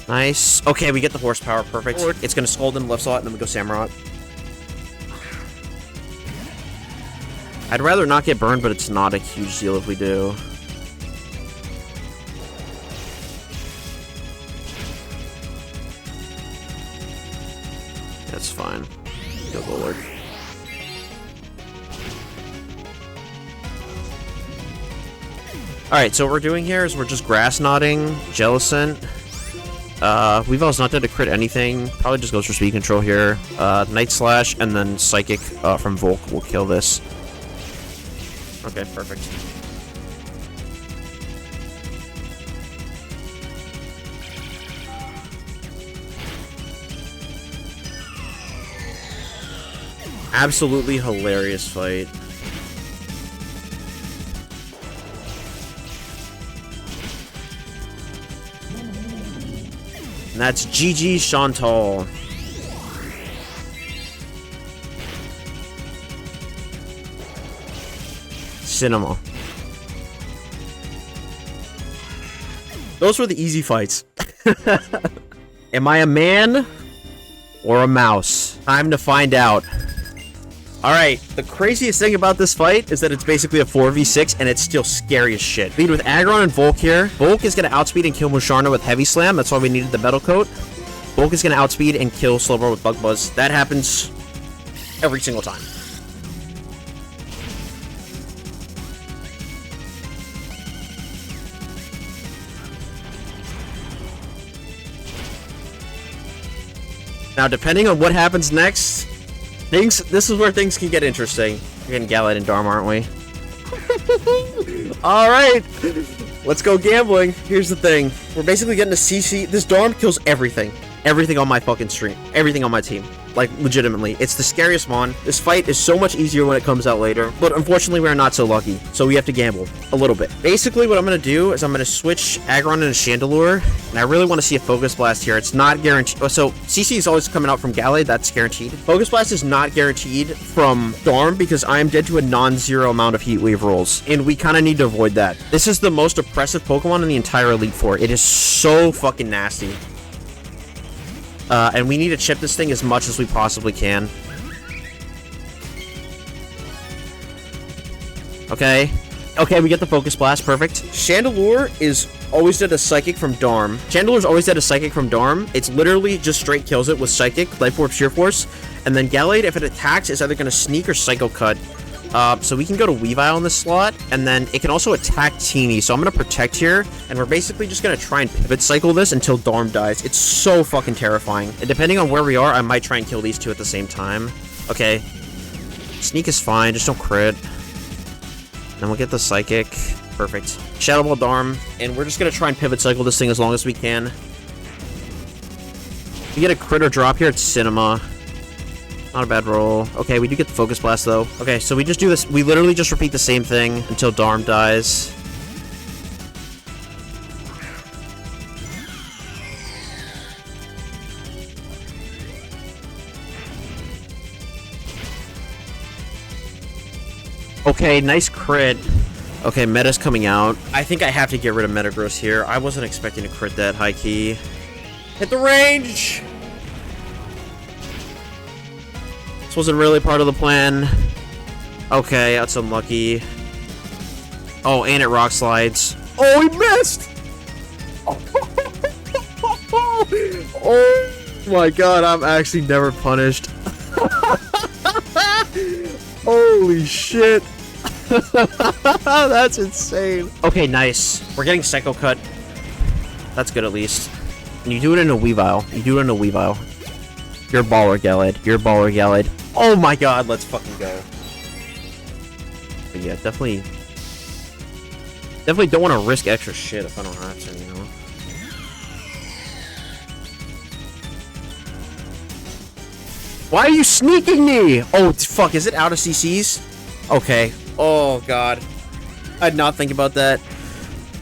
Nice. Okay, we get the horsepower. Perfect. It's going to Scald in the left slot, and then we go Samurott. I'd rather not get burned, but it's not a huge deal if we do. That's fine. Go Golurk. Alright, so what we're doing here is we're just Grass Knotting, Jellicent. Weavile's not dead to crit anything. Probably just goes for speed control here. Night Slash, and then Psychic from Volk will kill this. Okay, perfect. Absolutely hilarious fight. And that's GG Chantal. Cinema. Those were the easy fights. Am I a man or a mouse? Time to find out. Alright, the craziest thing about this fight is that it's basically a 4v6 and it's still scary as shit. Lead with Aggron and Volk here. Volk is going to outspeed and kill Musharna with Heavy Slam. That's why we needed the Metal Coat. Volk is going to outspeed and kill Slowbro with Bug Buzz. That happens every single time. Now, depending on what happens next, this is where things can get interesting. We're getting Gauntlet and Darm, aren't we? Alright! Let's go gambling. Here's the thing. We're basically getting a CC. This Darm kills everything. Everything on my fucking stream. Everything on my team. Like, legitimately. It's the scariest mon. This fight is so much easier when it comes out later. But unfortunately, we're not so lucky. So we have to gamble. A little bit. Basically, what I'm going to do is I'm going to switch Aggron into Chandelure. And I really want to see a Focus Blast here. It's not guaranteed. So, CC is always coming out from Gallade. That's guaranteed. Focus Blast is not guaranteed from Darm because I am dead to a non-zero amount of Heat Wave rolls. And we kind of need to avoid that. This is the most oppressive Pokemon in the entire Elite Four. It is so fucking nasty. And we need to chip this thing as much as we possibly can. Okay. Okay, we get the Focus Blast. Perfect. Chandelure is always dead a Psychic from Darm. Chandelure's always dead a Psychic from Darm. It's literally just straight kills it with Psychic, Life Orb, Sheer Force. And then Gallade, if it attacks, is either going to Sneak or Psycho Cut. So we can go to Weavile in this slot, and then it can also attack Teeny. So I'm gonna protect here, and we're basically just gonna try and pivot cycle this until Darm dies. It's so fucking terrifying. And depending on where we are, I might try and kill these two at the same time. Okay. Sneak is fine, just don't crit. Then we'll get the Psychic. Perfect. Shadow Ball Darm, and we're just gonna try and pivot cycle this thing as long as we can. If we get a crit or drop here, it's Cinema. Not a bad roll. Okay, we do get the Focus Blast, though. Okay, so we just do this. We literally just repeat the same thing until Darm dies. Okay, nice crit. Okay, Meta's coming out. I think I have to get rid of Metagross here. I wasn't expecting to crit that high key. Hit the range! This wasn't really part of the plan. Okay, that's unlucky. Oh, and it rock slides. Oh, he missed! Oh my god, I'm actually never punished. Holy shit. That's insane. Okay, nice. We're getting Psycho Cut. That's good at least. And you do it in a Weavile. You do it in a Weavile. You're baller, Gallad. You're baller, Gallad. Oh my god, let's fucking go. But yeah, definitely don't want to risk extra shit if I don't have to, you know? Why are you sneaking me? Oh, fuck, is it out of CCs? Okay. Oh, God. I did not think about that.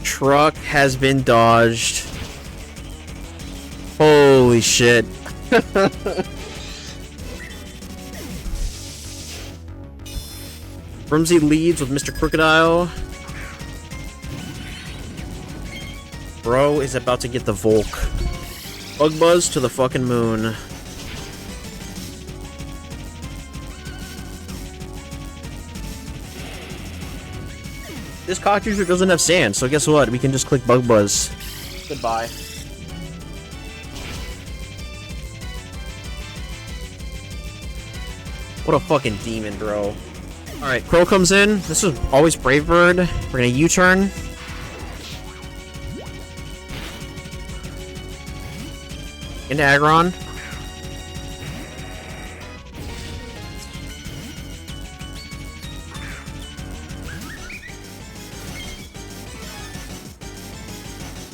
Truck has been dodged. Holy shit. Rumsey leads with Mr. Crocodile. Bro is about to get the Volk. Bug Buzz to the fucking moon. This cockteaser doesn't have sand, so guess what? We can just click Bug Buzz. Goodbye. What a fucking demon, bro. Alright, Crow comes in. This is always Brave Bird. We're gonna U-turn. Into Aggron.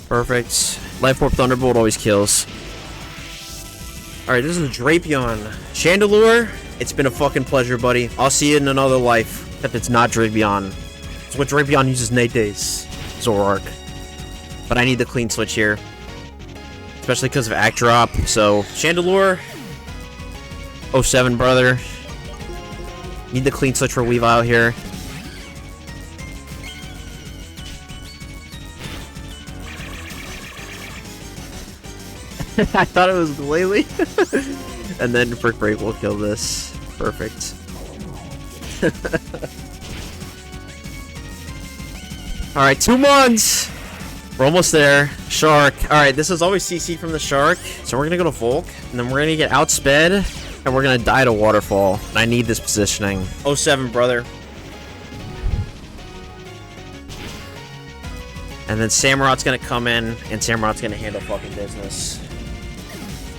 Perfect. Life Orb Thunderbolt always kills. Alright, this is a Drapion. Chandelure, it's been a fucking pleasure, buddy. I'll see you in another life. Except it's not Drapion. It's what Drapion uses Night Days. Zoroark. But I need the clean switch here. Especially because of Act Drop. So, Chandelure. 07, brother. Need the clean switch for Weavile here. I thought it was Glalie. And then Brick Break will kill this. Perfect. Alright, 2 months! We're almost there. Shark. Alright, this is always CC from the Shark. So we're gonna go to Volk. And then we're gonna get outsped. And we're gonna die to Waterfall. And I need this positioning. 07, brother. And then Samurot's gonna come in. And Samurot's gonna handle fucking business.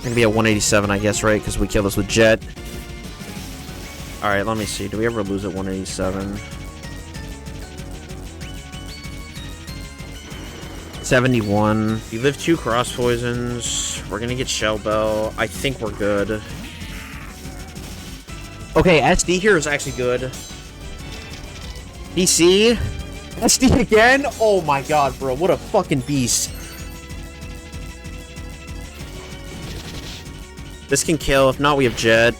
Gonna be at 187, I guess, right? Because we kill this with Jet. Alright, let me see. Do we ever lose at 187? 71. We live 2 cross poisons. We're gonna get Shell Bell. I think we're good. Okay, SD here is actually good. DC? SD again? Oh my god, bro. What a fucking beast. This can kill. If not, we have Jet.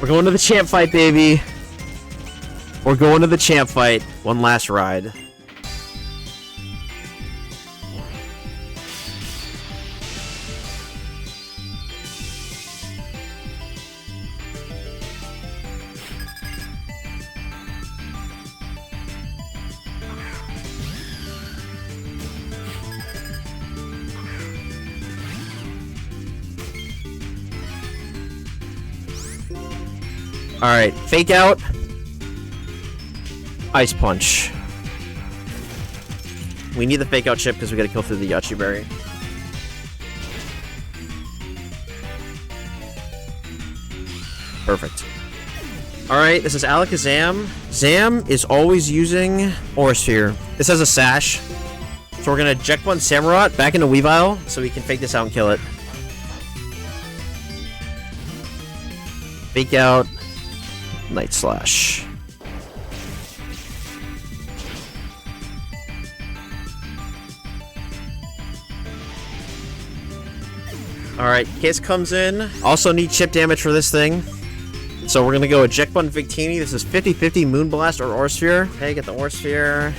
We're going to the champ fight, baby. We're going to the champ fight. One last ride. Alright, fake out. Ice punch. We need the fake out chip because we gotta kill through the Yachi berry. Perfect. Alright, this is Alakazam. Zam is always using Aura Sphere. This has a sash. So we're gonna eject one Samurott back into Weavile so we can fake this out and kill it. Fake out. Night Slash. Alright, Kiss comes in. Also need chip damage for this thing. So we're gonna go eject one Victini. This is 50-50 Moonblast or Aura Sphere. Okay, get the Aura Sphere.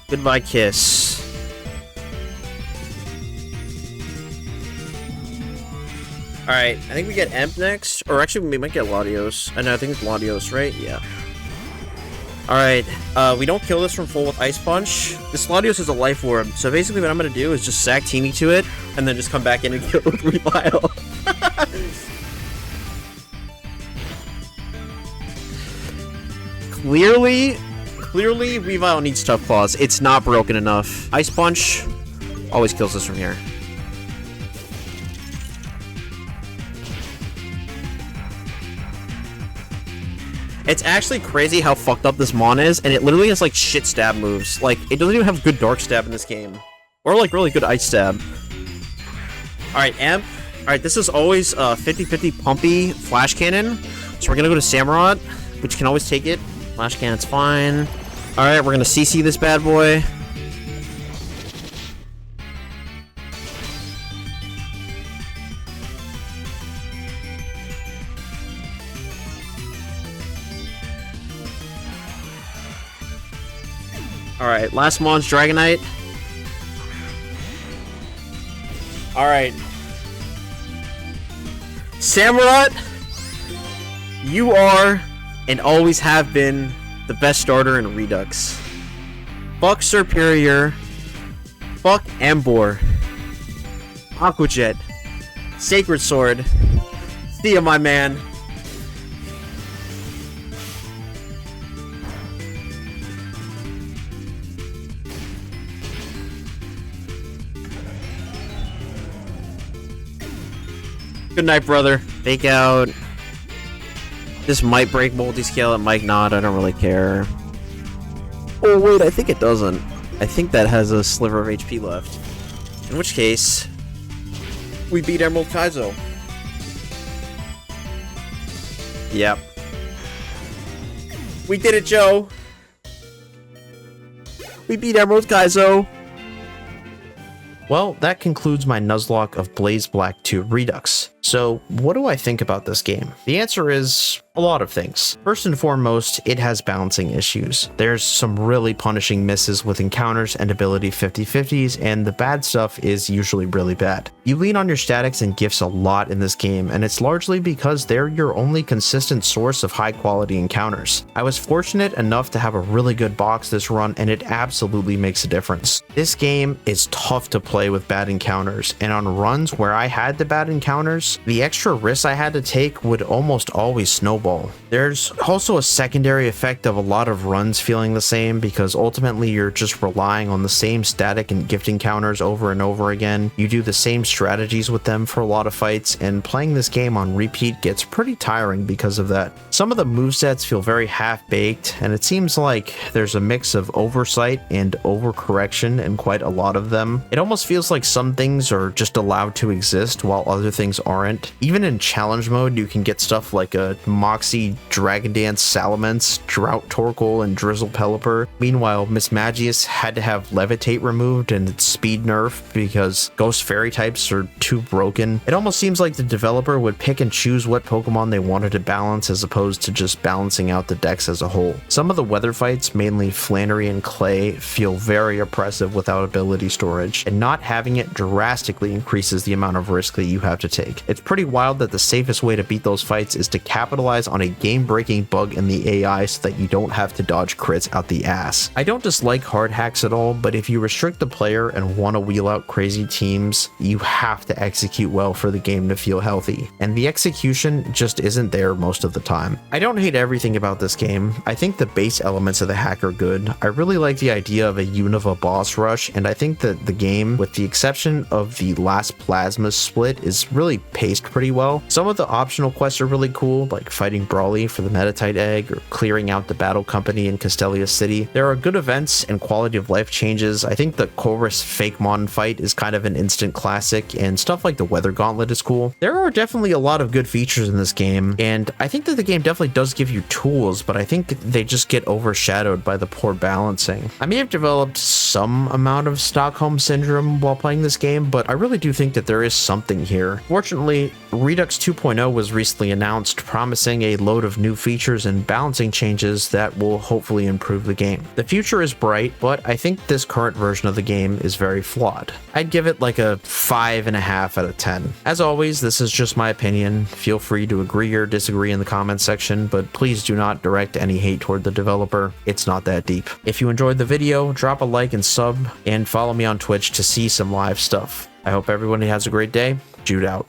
Goodbye, Kiss. Alright, I think we get Emp next. Or actually, we might get Latios. I know, I think it's Latios, right? Yeah. Alright, we don't kill this from full with Ice Punch. This Latios is a Life Orb, so basically what I'm gonna do is just sack Teeny to it, and then just come back in and kill it with Revile. Clearly, Revile needs Tough Claws. It's not broken enough. Ice Punch always kills this from here. It's actually crazy how fucked up this Mon is, and it literally has, like, shit stab moves. Like, it doesn't even have good Dark Stab in this game. Or, like, really good Ice Stab. Alright, Amp. Alright, this is always 50-50 Pumpy Flash Cannon. So we're gonna go to Samurott, which can always take it. Flash Cannon's fine. Alright, we're gonna CC this bad boy. Alright, last Mon's Dragonite. Alright. Samurott, you are and always have been the best starter in Redux. Fuck Superior. Fuck Embor. Aqua Jet. Sacred Sword. See ya, my man. Good night, brother. Fake out. This might break multi-scale, it might not, I don't really care. Oh wait, I think it doesn't. I think that has a sliver of HP left. In which case, we beat Emerald Kaizo. Yep. We did it, Joe! We beat Emerald Kaizo! Well, that concludes my Nuzlocke of Blaze Black 2 Redux. So, what do I think about this game? The answer is a lot of things. First and foremost, it has balancing issues. There's some really punishing misses with encounters and ability 50-50s, and the bad stuff is usually really bad. You lean on your statics and gifts a lot in this game, and it's largely because they're your only consistent source of high quality encounters. I was fortunate enough to have a really good box this run, and it absolutely makes a difference. This game is tough to play with bad encounters, and on runs where I had the bad encounters, the extra risks I had to take would almost always snowball. There's also a secondary effect of a lot of runs feeling the same, because ultimately you're just relying on the same static and gift encounters over and over again. You do the same strategies with them for a lot of fights, and playing this game on repeat gets pretty tiring because of that. Some of the movesets feel very half-baked, and it seems like there's a mix of oversight and overcorrection in quite a lot of them. It almost feels like some things are just allowed to exist while other things aren't. Even in challenge mode, you can get stuff like a Moxie, Dragon Dance, Salamence, Drought Torkoal, and Drizzle Pelipper. Meanwhile, Miss Magius had to have Levitate removed and its speed nerfed because Ghost Fairy types are too broken. It almost seems like the developer would pick and choose what Pokemon they wanted to balance as opposed to just balancing out the decks as a whole. Some of the weather fights, mainly Flannery and Clay, feel very oppressive without ability storage, and not having it drastically increases the amount of risk that you have to take. It's pretty wild that the safest way to beat those fights is to capitalize on a game-breaking bug in the AI so that you don't have to dodge crits out the ass. I don't dislike hard hacks at all, but if you restrict the player and want to wheel out crazy teams, you have to execute well for the game to feel healthy, and the execution just isn't there most of the time. I don't hate everything about this game. I think the base elements of the hack are good. I really like the idea of a Unova boss rush, and I think that the game, with the exception of the last plasma split, is really paced pretty well. Some of the optional quests are really cool, like fighting Brawly for the Metatite egg or clearing out the battle company in Castelia City. There are good events and quality of life changes. I think the Colress fake mon fight is kind of an instant classic, and stuff like the weather gauntlet is cool. There are definitely a lot of good features in this game, and I think that the game definitely does give you tools, but I think they just get overshadowed by the poor balancing. I may have developed some amount of Stockholm Syndrome while playing this game, but I really do think that there is something here. Fortunately, Redux 2.0 was recently announced, promising a load of new features and balancing changes that will hopefully improve the game. The future is bright, but I think this current version of the game is very flawed. I'd give it like a 5.5 out of 10. As always, this is just my opinion. Feel free to agree or disagree in the comments section, but please do not direct any hate toward the developer. It's not that deep. If you enjoyed the video, drop a like and sub, and follow me on Twitch to see some live stuff. I hope everybody has a great day. Jude out.